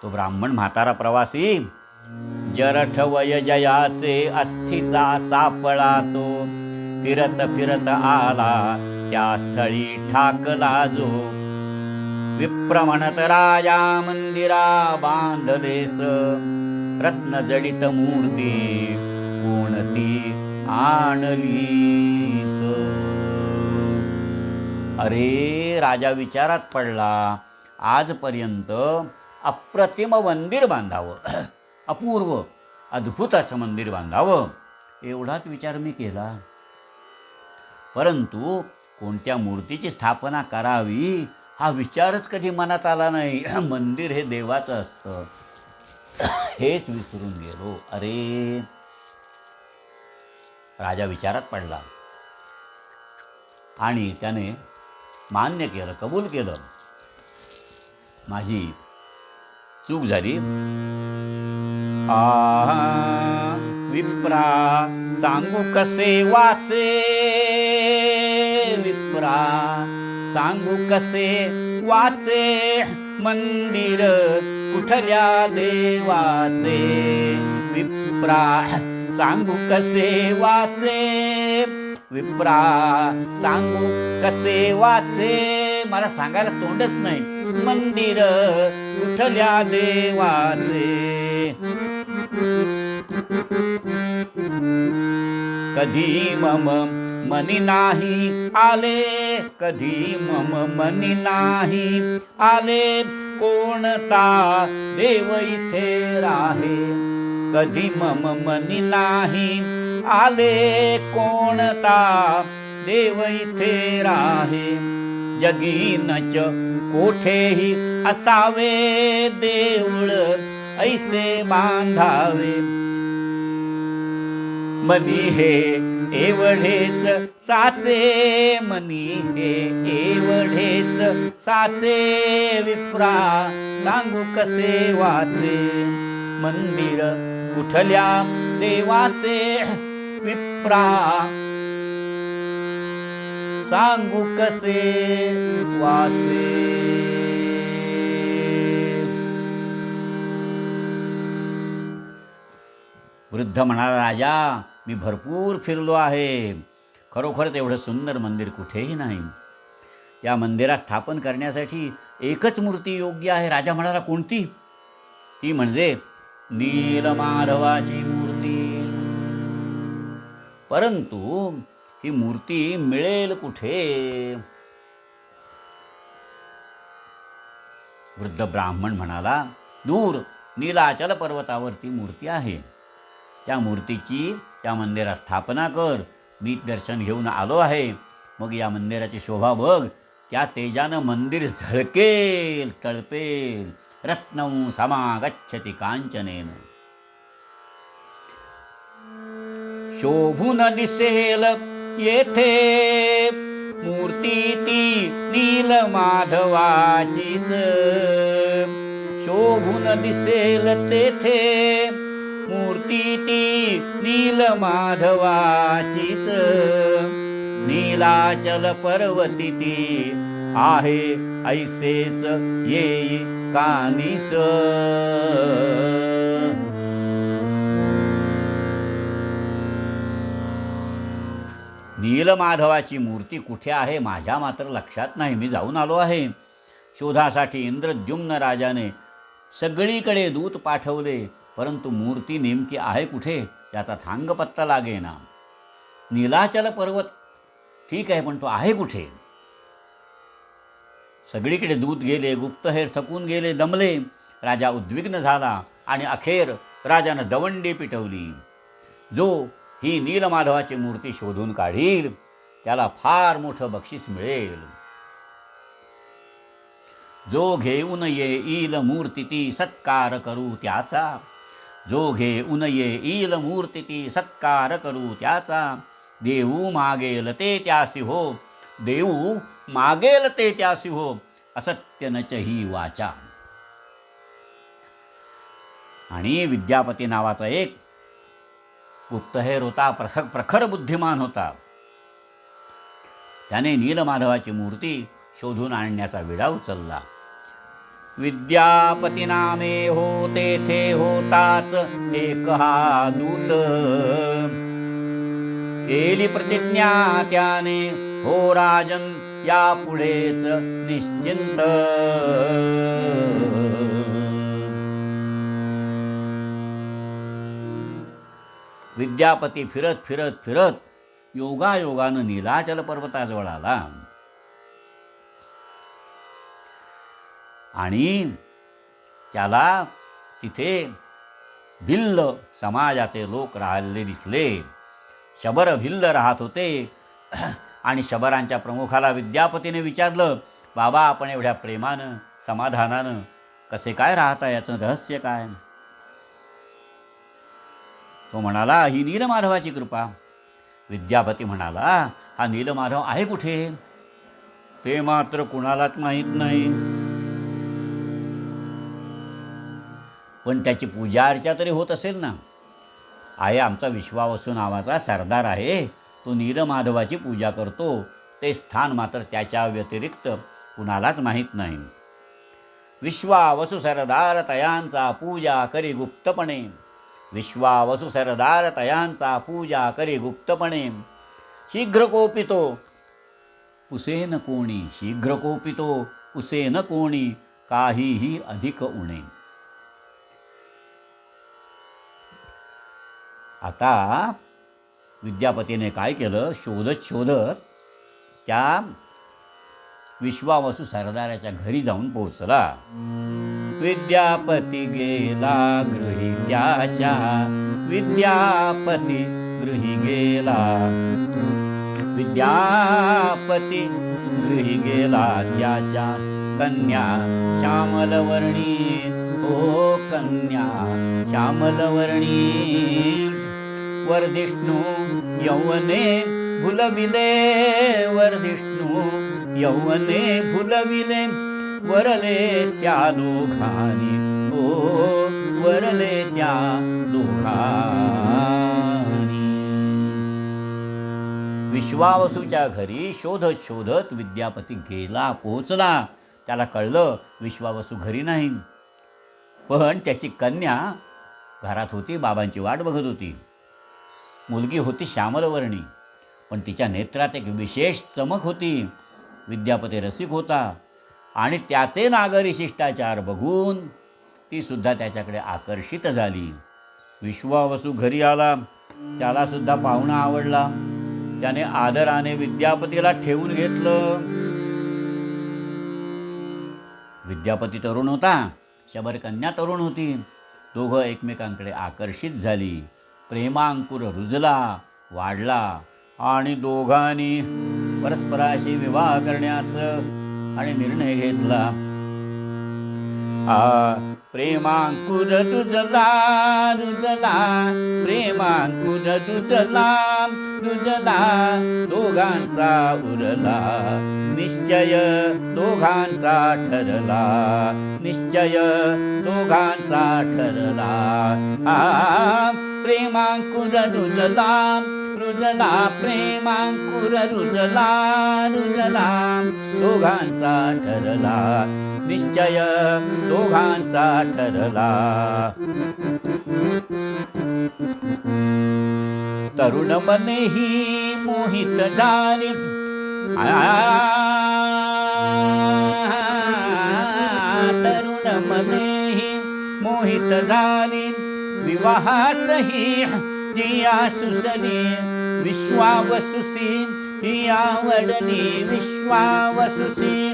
तो ब्राह्मण म्हातारा प्रवासी जरठ वय जयाचे अस्थिचा सापळा तो फिरत आला त्या स्थळी ठाकला जो. विप्र म्हणत राजा मंदिरा बांधलेस रत्न जडित मूर्ती कोणती आणलीस. अरे, राजा विचारात पडला. आजपर्यंत अप्रतिम मंदिर बांधावं, अपूर्व अद्भुत असं मंदिर बांधावं एवढाच विचार मी केला, परंतु कोणत्या मूर्तीची स्थापना करावी हा विचारच कधी मनात आला नाही. मंदिर हे देवाचं असतं हेच विसरून गेलो. अरे, राजा विचारात पडला आणि त्याने मान्य केलं, कबूल केलं, माझी चूक झाली. विप्रा सांगू कसे वाचे, विप्रा सांगू कसे वाचे, मंदिर कुठल्या देवाचे. विप्रा सांगू कसे वाचे, विप्रा सांगू कसे वाचे, मला सांगायला तोंडच नाही. मंदिर कुठल्या देवाचे. कधी मम मनी नाही आले, कधी मम मनी नाही आले, कोणता देव इथे राहे. कधी मम मनी नाही आले, कोणता देव इथे राहे. जगीनच कोठेही असावे देऊळ, ऐसे बांधावे. मनी हे एवढेच साचे, मनी हे एवढेच साचे, विप्रा सांगू कसे वाचे. मंदिर कुठल्या देवाचे, विप्रा सांगू कसे वाचे. वृद्ध म्हणाला, राजा, मी भरपूर फिरलो आहे, खरोखरच एवढं सुंदर मंदिर कुठेही नाही. या मंदिरात स्थापन करण्यासाठी एकच मूर्ती योग्य आहे. राजा म्हणाला, कोणती? ती म्हणजे नीलमाधवाची मूर्ती. परंतु ही मूर्ती मिळेल कुठे? वृद्ध ब्राह्मण म्हणाला, दूर नीलाचल पर्वतावरती मूर्ती आहे, त्या मूर्तीची त्या मंदिरात स्थापना कर. मी दर्शन घेऊन आलो आहे. मग या मंदिराची शोभा बघ, त्या तेजानं मंदिर झळकेल, तळपेल. रत्नं समागच्छति कांचनेन. शोभून दिसेल येथे मूर्ती ती नीलमाधवाचीच. शोभून दिसेल तेथे मूर्ती ती नीलमाधवाचीच. नीलाचल पर्वती ती आहे ऐसेच येई कानीच. नीलमाधवाची मूर्ती कुठे आहे माझ्या मात्र लक्षात नाही. मी जाऊन आलो आहे. शोधासाठी इंद्रद्युम्न राजाने सगळीकडे दूत पाठवले, परंतु मूर्ती नेमकी आहे कुठे याचा थांग पत्ता लागेना. नीलाचल पर्वत ठीक आहे, पण तो आहे कुठे? सगळीकडे दूत गेले, गुप्तहेर थकून गेले, दमले. राजा उद्विग्न झाला आणि अखेर राजानं दवंडी पिटवली. जो ही नीलमाधवाची मूर्ती शोधून काढील त्याला फार मोठं बक्षीस मिळेल. जो घेऊन येईल मूर्ती ती सत्कार करू त्याचा. जो घेऊन येईल मूर्ती ती सत्कार करू त्याचा. देऊ मागेल ते त्यासी हो. देऊ मागेल ते त्यासी हो. असत्य नच ही वाचा. आणि विद्यापती नावाचा एक गुप्तहेर होता, प्रखर बुद्धिमान होता. त्याने नीलमाधवाची मूर्ती शोधून आणण्याचा विडा उचलला. विद्यापती नामे हो तेथे होताच एक हा दूत. केली प्रतिज्ञा त्याने हो राजन या पुढेच निश्चिंत. विद्यापती फिरत फिरत फिरत योगायोगानं नीलाचल पर्वताजवळ आला आणि त्याला तिथे भिल्ल समाजाचे लोक राहिले दिसले. शबर भिल्ल राहत होते आणि शबरांच्या प्रमुखाला विद्यापतीने विचारलं, बाबा आपण एवढ्या प्रेमानं समाधानानं कसे काय राहता, याचं रहस्य काय? तो म्हणाला, ही नीलमाधवाची कृपा. विद्यापती म्हणाला, हा नीलमाधव आहे कुठे ते मात्र कुणालाच माहीत नाही, पण त्याची पूजा अर्चा तरी होत असेल ना. आहे आमचा विश्वावसू नावाचा सरदार आहे, तो नीलमाधवाची पूजा करतो. ते स्थान मात्र त्याच्या व्यतिरिक्त कुणालाच माहीत नाही. विश्वावसू सरदार तयांचा पूजा करी गुप्तपणे. विश्वावसू सरदार तयांचा पूजा करी गुप्तपणे. शीघ्र कोपितो पुसेन कोणी. शीघ्र कोपितो पुसेन कोणी. काहीही अधिक उणे. आता विद्यापतीने काय केलं, शोधत शोधत त्या विश्वावसू सरदाराच्या घरी जाऊन पोहोचला. विद्यापती गेला गृही त्याच्या. विद्यापती गृही गेला. विद्यापती गृही गेला त्याच्या. कन्या श्यामलवर्णी ओ कन्या श्यामलवर्णी. वर्धिष्णू यौवने भुलविले. वर्धिष्णू यौवने भुलविले. वरले त्या दोघांनी ओ वरले त्या दोघांनी. विश्वावसूच्या घरी शोधत शोधत विद्यापती गेला, पोहोचला. त्याला कळलं विश्वावसू घरी नाही, पण त्याची कन्या घरात होती, बाबांची वाट बघत होती. मुलगी होती श्यामलवर्णी, पण तिच्या नेत्रात एक विशेष चमक होती. विद्यापती रसिक होता आणि त्याचे नागरी शिष्टाचार बघून ती सुद्धा त्याच्याकडे आकर्षित झाली. विश्वावसू घरी आला, त्याला सुद्धा पाहुणा आवडला. त्याने आदराने विद्यापतीला ठेवून घेतलं. विद्यापती तरुण होता, शबरकन्या तरुण होती. दोघं एकमेकांकडे आकर्षित झाली. प्रेमांकुर रुजला, वाढला आणि दोघांनी परस्पराशी विवाह करण्याचं आणि निर्णय घेतला. प्रेमांकुर तुझला रुजला. प्रेमांकुर तुझला रुजला. दोघांचा उरला निश्चय दोघांचा ठरला. निश्चय दोघांचा ठरला. प्रेमांकुर रुजला रुजला. प्रेमांकुर रुजला रुजला. दोघांचा ठरला. निश्चय दोघांचा ठरला. तरुण मनेही मोहित झाली तरुण मनेही मोहित झाली विवाहासही जिया सुसली विश्वावसुसी ही आवडली विश्वावसुसी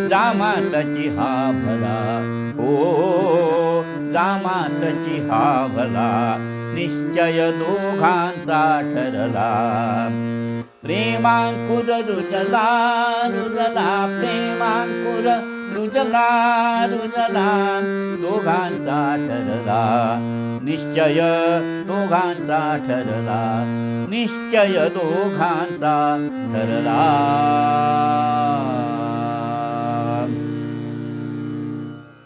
जामातची हा भला ओ जामातची हा भला निश्चय दोघांचा ठरला प्रेमांकुर रुजला रुजला प्रेमांकुर रुजला रुजला दोघांचा ठरला निश्चय दोघांचा ठरला निश्चय दोघांचा ठरला.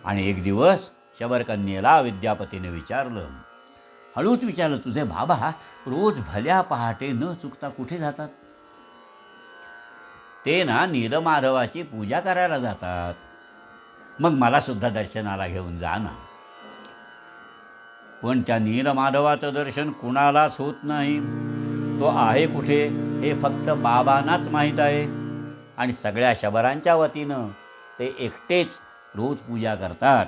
आणि एक दिवस शबरकन्येला विद्यापतीने विचारलं, हळूच विचारलं, तुझे बाबा रोज भल्या पहाटे न चुकता कुठे जातात? ते ना नीलमाधवाची पूजा करायला जातात. मग मला सुद्धा दर्शनाला घेऊन जा ना. पण त्या नीलमाधवाचं दर्शन कुणालाच होत नाही. तो आहे कुठे हे फक्त बाबांनाच माहीत आहे. आणि सगळ्या शबरांच्या वतीनं ते एकटेच रोज पूजा करतात.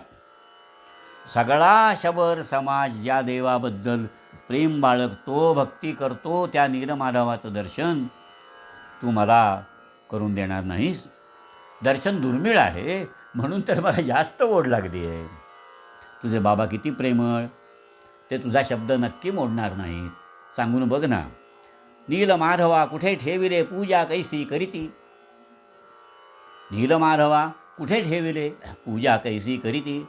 सगळा शबर समाज ज्या देवाबद्दल प्रेम बाळगतो, भक्ती करतो, त्या नीलमाधवाचं दर्शन तू मला करून देणार नाहीस? दर्शन दुर्मिळ आहे म्हणून तर मला जास्त ओढ लागली आहे. तुझे बाबा किती प्रेमळ, ते तुझा शब्द नक्की मोडणार नाहीत. सांगून बघ ना. नीलमाधवा कुठे ठेविले पूजा कैसी करीती? नीलमाधवा कुठे ठेविले पूजा कैसी करीती?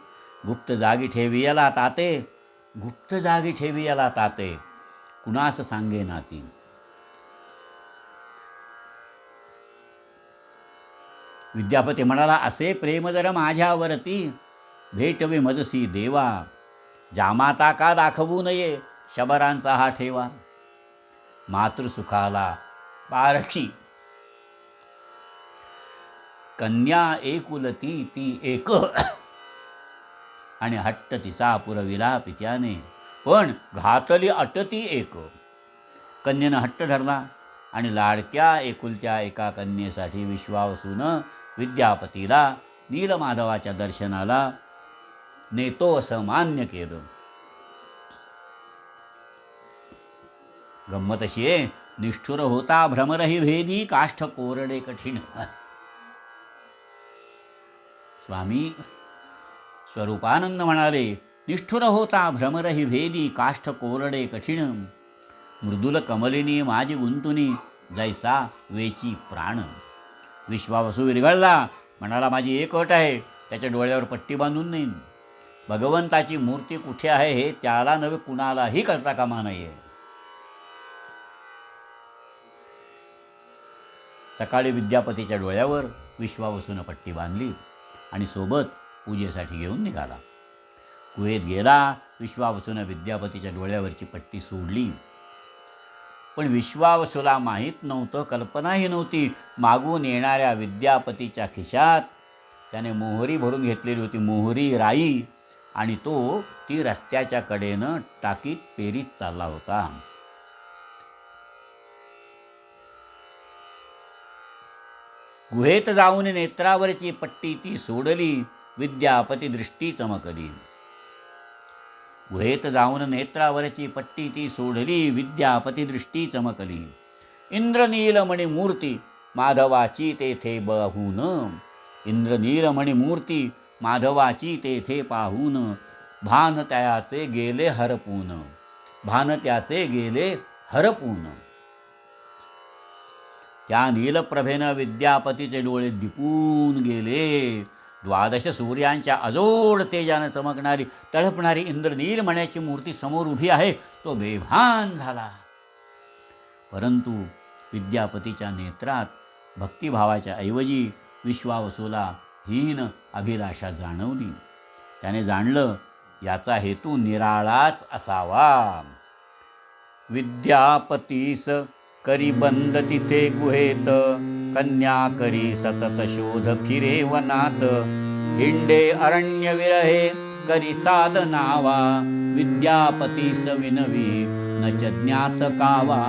गुप्त जागी ठेवियाला ताते, गुप्त जागी ठेवियाला ताते, कुणास सांगे नाती. विद्यापती म्हणाला, असे प्रेम जर माझ्यावरती भेटवे मजसी देवा, जामाता का दाखवू नये शबरांचा हा ठेवा. मातृसुखाला पारखी कन्या एकुलती ती एक, आणि हट्ट तिचा पुरविला पित्याने, पण घातली अटती एक. कन्येनं हट्ट धरला आणि लाडक्या एकुलत्या एका कन्येसाठी विश्वावसूनं विद्यापतीला नीलमाधवाच्या दर्शनाला नेतो असं मान्य केलं. गंमत अशी आहे, निष्ठुर होता भ्रमरही भेदी, काष्ठ कोरडे कठीण. स्वामी स्वरूपानंद म्हणाले, निष्ठुर होता भ्रमरही भेदी, काष्ठ कोरडे कठीण, मृदुल कमलिनी माझी गुंतुनी, जैसा वेची प्राण. विश्वावसू विरघळला, म्हणाला, माझी एक अट आहे, त्याच्या डोळ्यावर पट्टी बांधून नेईन. भगवंताची मूर्ती कुठे आहे हे त्याला नव्हे कुणालाही कळता कामा नये. सकाळी विद्यापतीच्या डोळ्यावर विश्वावसूनं पट्टी बांधली आणि सोबत पूजेसाठी घेऊन निघाला. गुहेत गेला. विश्वावसूनं विद्यापतीच्या डोळ्यावरची पट्टी सोडली. पण विश्वावसूला माहीत नव्हतं, कल्पनाही नव्हती, मागून येणाऱ्या विद्यापतीच्या खिशात त्याने मोहरी भरून घेतलेली होती, मोहरी राई, आणि तो ती रस्त्याच्या कडेनं टाकीत पेरीत चालला होता. गुहेत जाऊन नेत्रावरची पट्टी ती सोडली, विद्यापती दृष्टी चमकली. गुहेत जाऊन नेत्रावरची पट्टी ती सोडली, विद्यापती दृष्टी चमकली. इंद्रनीलमणी मूर्ती माधवाची तेथे पाहून, इंद्रनीलमणी मूर्ती माधवाची तेथे पाहून, भान त्याचे गेले हरपून, भान त्याचे गेले हरपून. त्या नीलप्रभेनं विद्यापतीचे डोळे दिपून गेले. 12 सूर्यांच्या अजोड तेजानं चमकणारी तळपणारी इंद्रनील मण्याची मूर्ती समोर उभी आहे. तो बेभान झाला. परंतु विद्यापतीच्या नेत्रात भक्तिभावाच्या ऐवजी विश्वावसूला हीन अभिलाषा जाणवली. त्याने जाणलं, याचा हेतू निराळाच असावा. विद्यापतीस करी बंद तिथे गुहेत, कन्या करी सतत शोध फिरे वनात, हिंडे अरण्य विरहे करी साधनावा, विद्यापतीस विनवी न च ज्ञात कावा,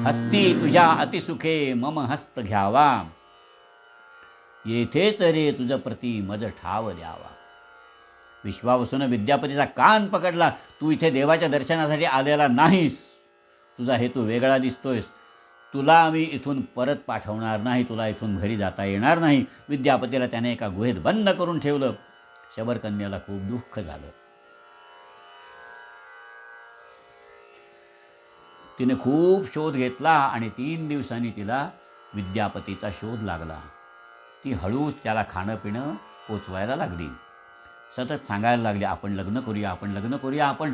हस्ती तुझ्या अतिसुखे मम हस्त घ्यावा, येथेच रे तुझ प्रति मज ठाव द्यावा. विश्वावसून विद्यापतीचा कान पकडला. तू इथे देवाच्या दर्शनासाठी आलेला नाहीस, तुझा हेतू वेगळा दिसतोयस. तुला आम्ही इथून परत पाठवणार नाही, तुला इथून घरी जाता येणार नाही. विद्यापतीला त्याने एका गुहेत बंद करून ठेवलं. शबरकन्याला खूप दुःख झालं. तिने खूप शोध घेतला आणि 3 दिवसांनी तिला विद्यापतीचा शोध लागला. ती हळूच त्याला खाणं पिणं पोचवायला लागली. सतत सांगायला लागली, आपण लग्न करूया, आपण लग्न करूया, आपण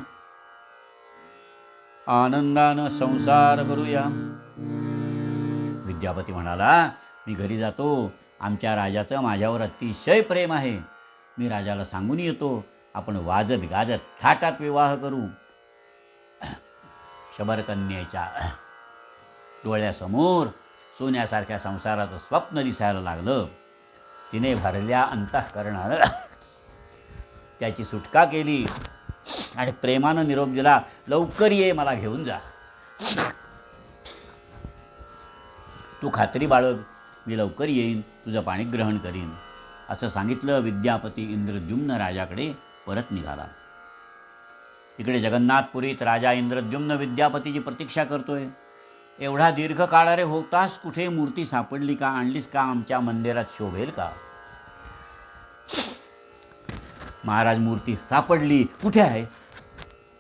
आनंदानं संसार करूया. विद्यापती म्हणाला, मी घरी जातो. आमच्या राजाचं माझ्यावर अतिशय प्रेम आहे. मी राजाला सांगून येतो, आपण वाजत गाजत थाटात विवाह करू. शबरकन्येच्या डोळ्यासमोर सोन्यासारख्या संसाराचं स्वप्न दिसायला लागलं. तिने भरल्या अंतःकरणानं त्याची सुटका केली आणि प्रेमानं निरोप दिला, लवकर ये, मला घेऊन जा. तू खात्री बाळग, मी लवकर येईन, तुझं पाणीग्रहण करीन, असं सांगितलं. विद्यापती इंद्रद्युम्न राजाकडे परत निघाला. इकडे जगन्नाथपुरीत राजा इंद्रद्युम्न विद्यापतीची प्रतीक्षा करतोय. एवढा दीर्घ काळ रे होतास कुठे? मूर्ती सापडली का? आणलीस का? आमच्या मंदिरात शोभेल का? महाराज, मूर्ती सापडली. कुठे आहे?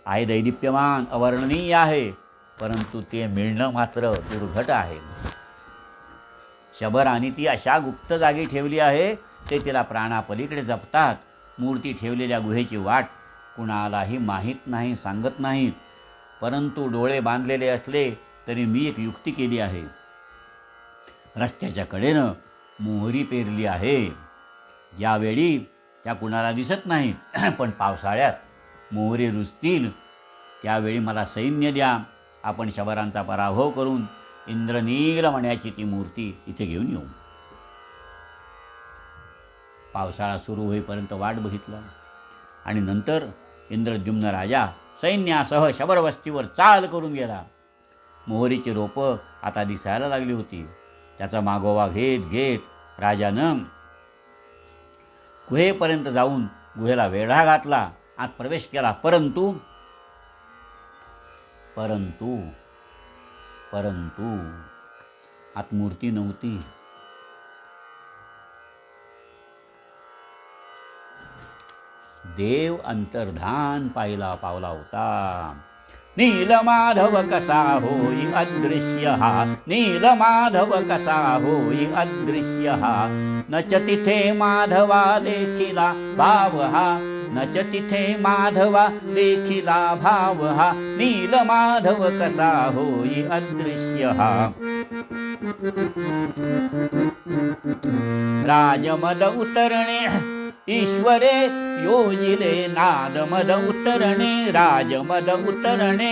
आहे दैदिप्यमान, अवर्णनीय आहे, परंतु ते मिळणं मात्र दुर्घट आहे. शबराने ती अशा गुप्त जागी ठेवली आहे, ते तिला प्राणापलीकडे जपतात. मूर्ती ठेवलेल्या गुहेची वाट कुणालाही माहीत नाही, सांगत नाहीत. परंतु डोळे बांधलेले असले तरी मी एक युक्ती केली आहे. रस्त्याच्या कडेनं मोहरी पेरली आहे. यावेळी त्या कुणाला दिसत नाहीत, पण पावसाळ्यात मोहरी रुजतील, त्यावेळी मला सैन्य द्या. आपण शबरांचा पराभव करून इंद्रनील मण्याची ती मूर्ती इथे घेऊन येऊ. पावसाळा सुरू होईपर्यंत वाट बघितला आणि नंतर इंद्रद्युम्न राजा सैन्यासह शबरवस्तीवर चाल करून गेला. मोहरीची रोपं आता दिसायला लागली होती. त्याचा मागोवा घेत घेत राजानं गुहेपर्यंत जाऊन गुहेला वेढा घातला, आत प्रवेश केला. परंतु परंतु परंतु आत मूर्ती नव्हती. देव अंतर्धान पावला होता. नीलमाधव कसा होई अदृश्य हा, नीलमाधव कसा होई अदृश्य हा, नच तिथे माधवा देखिला भाव हा, नच तिथे माधवा देखिला भाव हा, नीलमाधव कसा होई अदृश्य हा. राजमद उतरणे ईश्वरे योजिले, नादमद उतरणे राजमद उतरणे,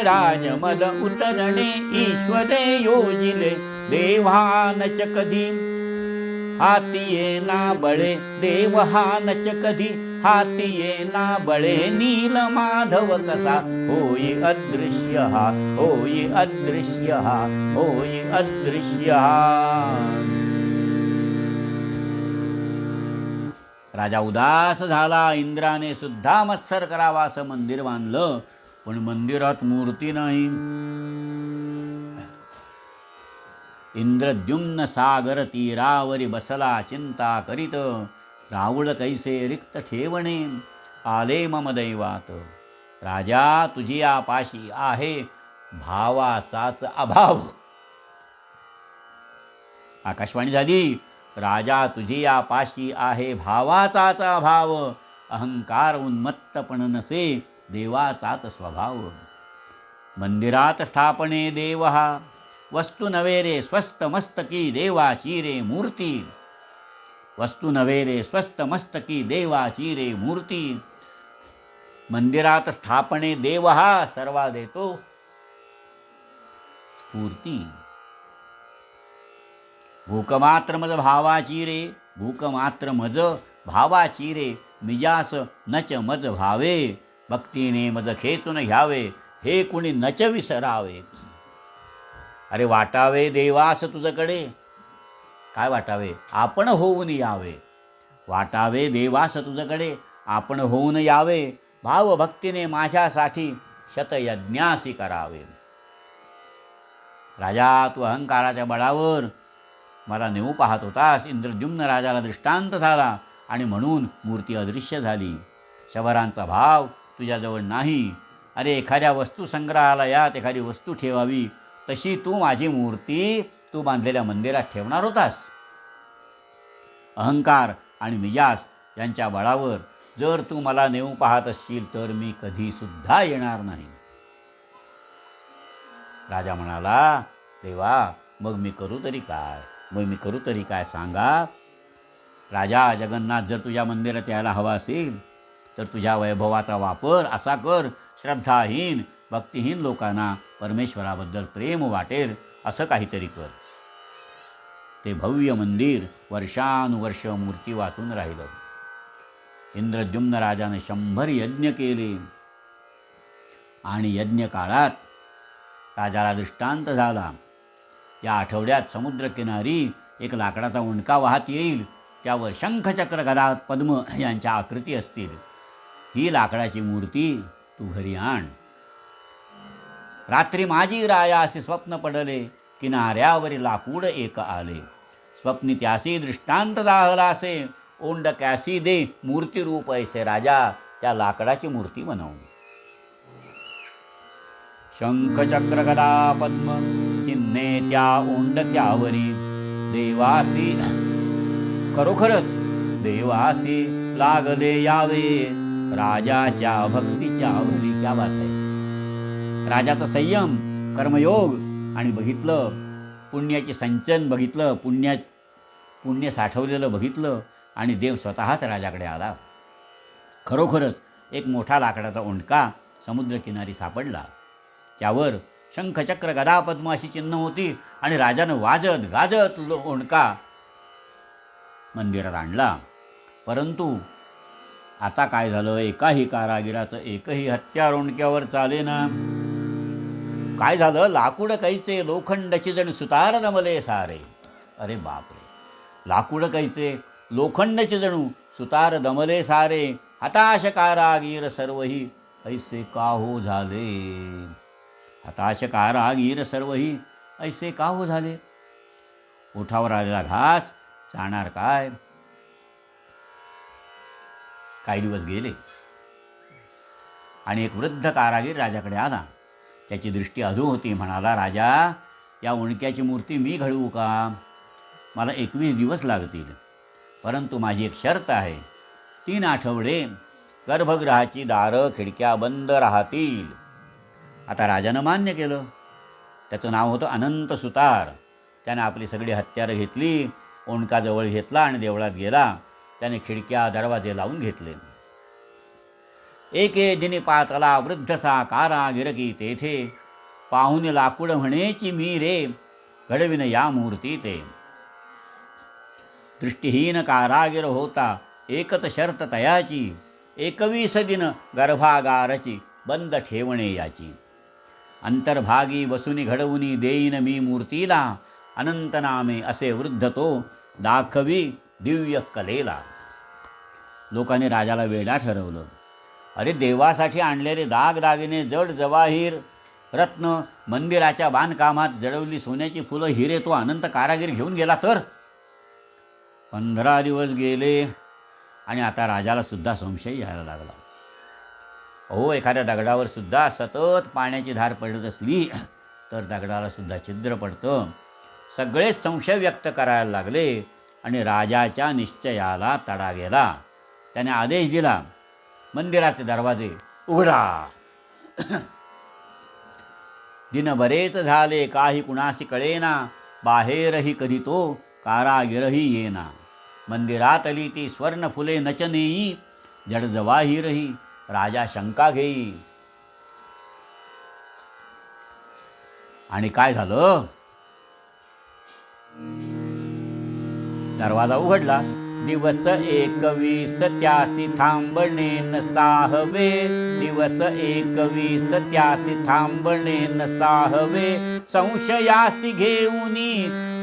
राजमद उतरणे ईश्वरे योजिले, देवानच कधी हाती येना बळे, देवहानच कधी हाती येना बळे, नीलमाधव कसा होई अदृश्य हा, होई अदृश्य हा, होई अदृश्य हा. राजा उदास झाला. इंद्राने सुद्धा मत्सर करावा असं मंदिर बांधलं, पण मंदिरात मूर्ती नाही. इंद्रद्युम्न सागर तीरावरी बसला चिंता करीत, रावळ कैसे रिक्त ठेवणे आले मम दैवात. राजा तुझी आपाशी आहे भावाचाच अभाव. आकाशवाणी झाली. राजा तुझी आपाशी आहे भावाचाच अभाव, अहंकार उन्मत्तपण नसे देवाचाच स्वभाव. मंदिरात स्थापने देव हा, वस्तू नव्हे रे स्वस्त मस्तकी देवाची रे मूर्ती. वस्तू नव्हे रे स्वस्त मस्तकी देवाची रे मूर्ती. मंदिरात स्थापने देव हा, सर्वा देतो स्फूर्ती. भूकमात्र मज भावाची रे, भूकमात्र मज भावाची रे, मिजास नच मज भावे, भक्तीने मज खेचून घ्यावे, हे कुणी नच विसरावे. अरे वाटावे देवास तुझकडे, काय वाटावे? आपण होऊन यावे. वाटावे देवास तुझकडे, आपण होऊन यावे. भावभक्तीने माझ्यासाठी शतयज्ञासी करावे. राजा, तू अहंकाराच्या बळावर मला नेऊ पाहत होतास. इंद्रद्युम्न राजाला दृष्टांत झाला आणि म्हणून मूर्ती अदृश्य झाली. शबरांचा भाव तुझ्याजवळ नाही. अरे एखाद्या वस्तू संग्रहालयात एखादी वस्तू ठेवावी, तशी तू माझी मूर्ती तू बांधलेल्या मंदिरात ठेवणार होतास. अहंकार आणि मिजाज यांच्या बळावर जर तू मला नेऊ पाहत असशील तर मी कधीसुद्धा येणार नाही. राजा म्हणाला, देवा मग मी करू तरी काय सांगा. राजा, जगन्नाथ जर तुझ्या मंदिरात यायला हवा असेल तर तुझ्या वैभवाचा वापर असा कर, श्रद्धाहीन भक्तिहीन लोकांना परमेश्वराबद्दल प्रेम वाटेल असं काहीतरी कर. ते भव्य मंदिर वर्षानुवर्ष मूर्ती वाचून राहिलं. इंद्रद्युम्न राजाने 100 यज्ञ केले आणि यज्ञ काळात राजाला दृष्टांत झाला. या आठवड्यात समुद्रकिनारी एक लाकडाचा उंडका वाहत येईल, त्यावर शंखचक्र गदा पद्म यांच्या आकृती असतील. ही लाकडाची मूर्ती तू घरी आण. रात्री माझी राया असे स्वप्न पडले, किनाऱ्यावरी लाकूड एक आले. स्वप्नी त्यासी दृष्टांत दाहला असे, ओंडक्यासी दे मूर्ती रूप ऐसे. राजा, त्या लाकडाची मूर्ती बनव. शंखचक्र गदा पद्म चिन्हे त्या ओंडक्यावरी, देवासी खरोखरच देवासी लागले यावे, राजाच्या भक्तीच्या आवरी. क्या बात आहे. राजाचा संयम, कर्मयोग आणि बघितलं पुण्याचे संचन, बघितलं पुण्य साठवलेलं बघितलं आणि देव स्वतःच राजाकडे आला. खरोखरच एक मोठा लाकडाचा ओंडका समुद्रकिनारी सापडला. त्यावर शंखचक्र गदा पद्म अशी चिन्ह होती आणि राजानं वाजत गाजत ओंडका मंदिरात आणला. परंतु आता काय झालं, एकाही कारागिराचं एकही हत्यार ओंडक्यावर चालेना. काय झालं, लाकूड कैचे लोखंडची जण सुतार दमले सारे. अरे बापरे, लाकूड कैचे लोखंडचे जणू सुतार दमले सारे. हताश कारागीर सर्वही ऐसे का हो झाले. हताश कारागीर सर्वही ऐसे का हो झाले. ओठावर आलेला घास जाणार काय. काही दिवस गेले आणि एक वृद्ध कारागीर राजाकडे आला. त्याची दृष्टी अधू होती. म्हणाला, राजा, या ओंडक्याची मूर्ती मी घडवू का? मला 21 दिवस लागतील, परंतु माझी एक शर्त आहे. 3 आठवडे गर्भगृहाची दारं खिडक्या बंद राहतील. आता राजानं मान्य केलं. त्याचं नाव होतं अनंत सुतार. त्याने आपली सगळी हत्यारं घेतली, ओंडकाजवळ घेतला आणि देवळात गेला. त्याने खिडक्या दरवाजे लावून घेतले. एके दिनी पातला वृद्धसा कारागिर की तेथे, पाहून लाकूड म्हणेची मी रे, घडविन या मूर्ती ते. दृष्टीहीन कारागिर होता एकच शर्त तयाची, 21 दिन गर्भागारची बंद ठेवणे याची. अंतर्भागी बसुनी घडवुनी देईन मी मूर्तीला, अनंत नामे असे वृद्ध तो दाखवी दिव्य कलेला. लोकांनी राजाला वेडा ठरवलं. अरे, देवासाठी आणलेले दागदागिने, जड जवाहीर, रत्न, मंदिराच्या बांधकामात जडवली सोन्याची फुलं, हिरे तो अनंत कारागीर घेऊन गेला तर. 15 दिवस गेले आणि आता राजाला सुद्धा संशय यायला लागला. अहो, एखाद्या दगडावर सुद्धा सतत पाण्याची धार पडत असली तर दगडाला सुद्धा छिद्र पडतं. सगळेच संशय व्यक्त करायला लागले आणि राजाच्या निश्चयाला तडा गेला. त्याने आदेश दिला, मंदिराचे दरवाजे उघडा. दिन बरेच झाले, काही कुणासी कळेना, बाहेरही कधी तो कारागिरही येना. मंदिरातली ती स्वर्ण फुले नचनेई, जड जवाहीरही राजा शंका घेई. आणि काय झालं, दरवाजा उघडला दिवस 21 त्यासी थांबणे न साहवे, दिवस 21 त्यासी थांबणे न साहवे, संशयासी घेऊनी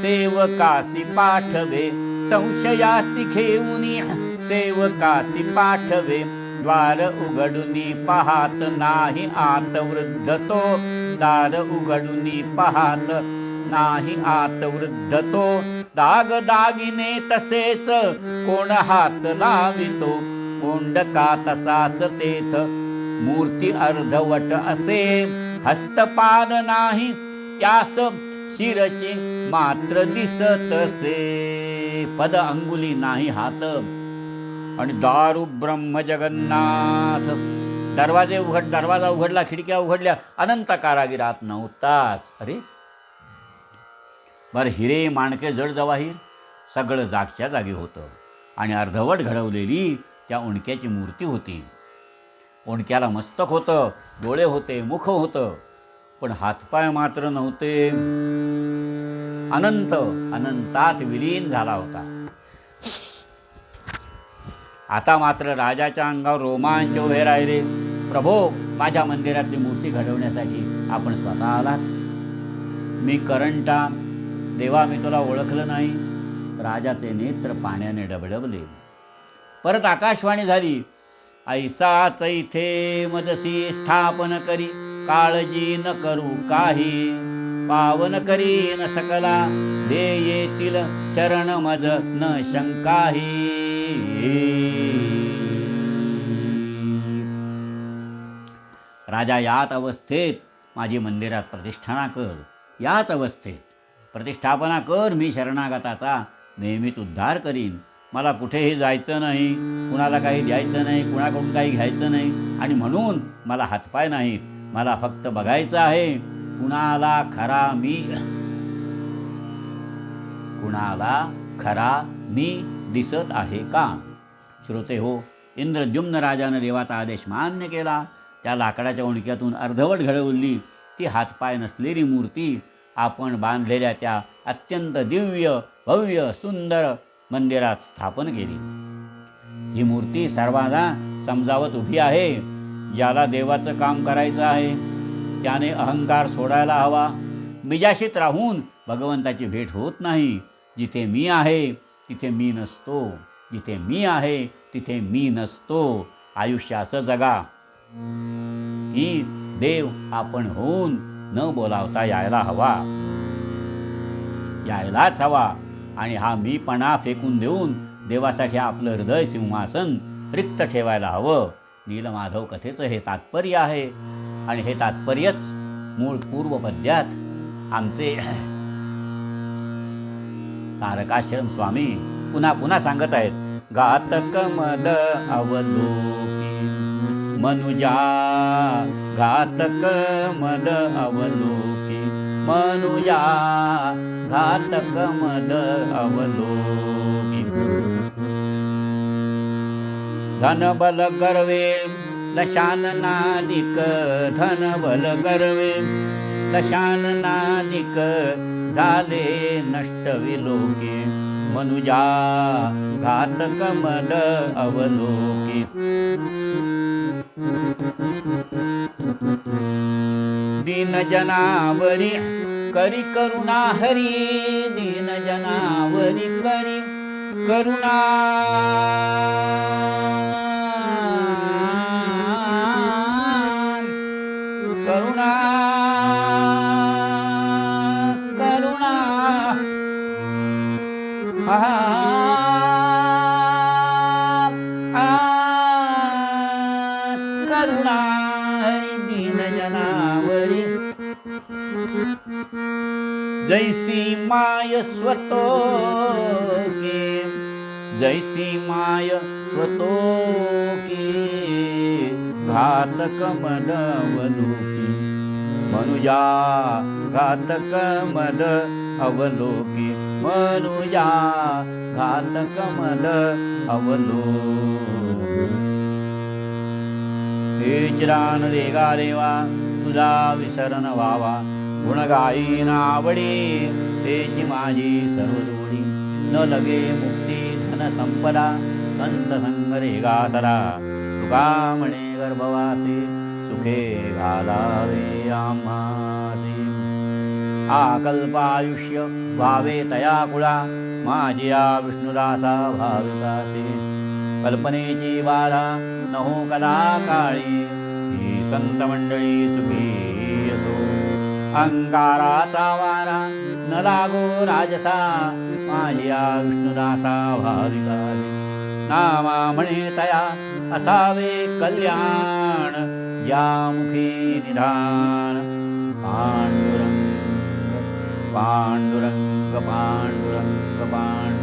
सेवकासी पाठवे, संशयासी घेऊनी सेवकासी पाठवे, द्वार उघडुनी पाहात नाही आत वृद्ध तो, दार उघडुनी पाहात नाही आत वृद्ध तो, दाग दागिने तसेच कोण हात लावितो, कोंडका तसाच तेथ मूर्ती अर्धवट असे, हस्तपाद नाही त्यास शिरची मात्र दिसतसे, पद अंगुली नाही हात, आणि दारू ब्रह्म जगन्नाथ, दरवाजा उघडला, खिडक्या उघडल्या, अनंत कारागिरात नव्हताच. अरे बरं, हिरे माणके जड जवाहीर सगळं जागच्या जागी होतं, आणि अर्धवट घडवलेली त्या ओंडक्याची मूर्ती होती. ओंडक्याला मस्तक होतं, डोळे होते, मुख होतं, पण हातपाय मात्र नव्हते. अनंतात विलीन झाला होता. आता मात्र राजाच्या अंगावर रोमांच उभे राहिले. प्रभो, माझ्या मंदिरातली मूर्ती घडवण्यासाठी आपण स्वतः आलात. मी करंटा, देवा मी तुला ओळखलं नाही. राजाचे नेत्र पाण्याने डबडबले. परत आकाशवाणी झाली, ऐसाच इथे मजसी स्थापन करी, काळजी न करू काही, पावन करी न सकला, जे येतील शरण मज न शंकाही. राजा, याच अवस्थेत माझी मंदिरात प्रतिष्ठाना कर, याच अवस्थेत प्रतिष्ठापना कर. मी शरणागताचा नेहमीच उद्धार करीन. मला कुठेही जायचं नाही, कुणाला काही द्यायचं नाही, कुणाकडून काही घ्यायचं नाही, आणि म्हणून मला हातपाय नाहीत. मला फक्त बघायचं आहे कुणाला खरा मी दिसत आहे का. श्रोते हो, इंद्रद्युम्न राजानं देवाचा आदेश मान्य केला. त्या लाकडाच्या ओंडक्यातून अर्धवट घडवली ती हातपाय नसलेली मूर्ती आपण बांधलेल्या त्या अत्यंत दिव्य भव्य सुंदर मंदिरात स्थापन केली. ही मूर्ती सर्वांना समजावत उभी आहे. ज्याला देवाचं काम करायचं आहे त्याने अहंकार सोडायला हवा. मिजाशीत राहून भगवंताची भेट होत नाही. जिथे मी आहे तिथे मी नसतो, जिथे मी आहे तिथे मी नसतो. आयुष्य असं जगा की देव आपण होऊन न बोलावता यायला यायलाच हवा. आणि हा मीपणा फेकून देऊन देवासाठी आपलं हृदय सिंहासन रिक्त ठेवायला हवं. नीलमाधव कथेचं हे तात्पर्य आहे. आणि हे तात्पर्यच मूळ पूर्वपद्यात आमचे तारकाश्रम स्वामी पुन्हा पुन्हा सांगत आहेत. घातक मद अवलोकी मनुजा, घातक मद अवलोकी मनुजा, घातक मद अवलोकी. धनबल गर्वे दशाननादिक, धनबल गर्वे दशाननादिक, झाले नष्ट विलोकी मनुजा, घातक मद अवलोकी. दीन जनावरी करी करुणा हरी, दीन जनावरी करी करुणा, करुणा करुणा करुणा दीन जनावरी. जैसी माय स्वतोकी, जैसी माय स्वतोकी, घातक मद अवलोकी मनुजा, घातक मद अवलोकी मनुजा, घातक मद अवलोकी. हे चिरान देगा देवा तुझा विसरण व्हावा, गुण गायीन आवडी तेची माझी सर्व जोडी. न लगे मुक्ती धन धन संपदा संत संग रेगासरा तुका म्हणे गर्भवासी सुखे घालावे आम्हासी आकल्पायुष्य व्हावे तया कुळा माझी या विष्णुदासा भाविकासी कल्पनेची बाधा नहो कदा काळी ही संत मंडळी सुखी असो अंगाराचा वारा न लागो राजसा माझ्या विष्णुदासा भाविकासी नामा म्हणे तया असावे कल्याण या मुखी निधान पांडुरंग पांडुरंग पांडुरंग पांडुरंग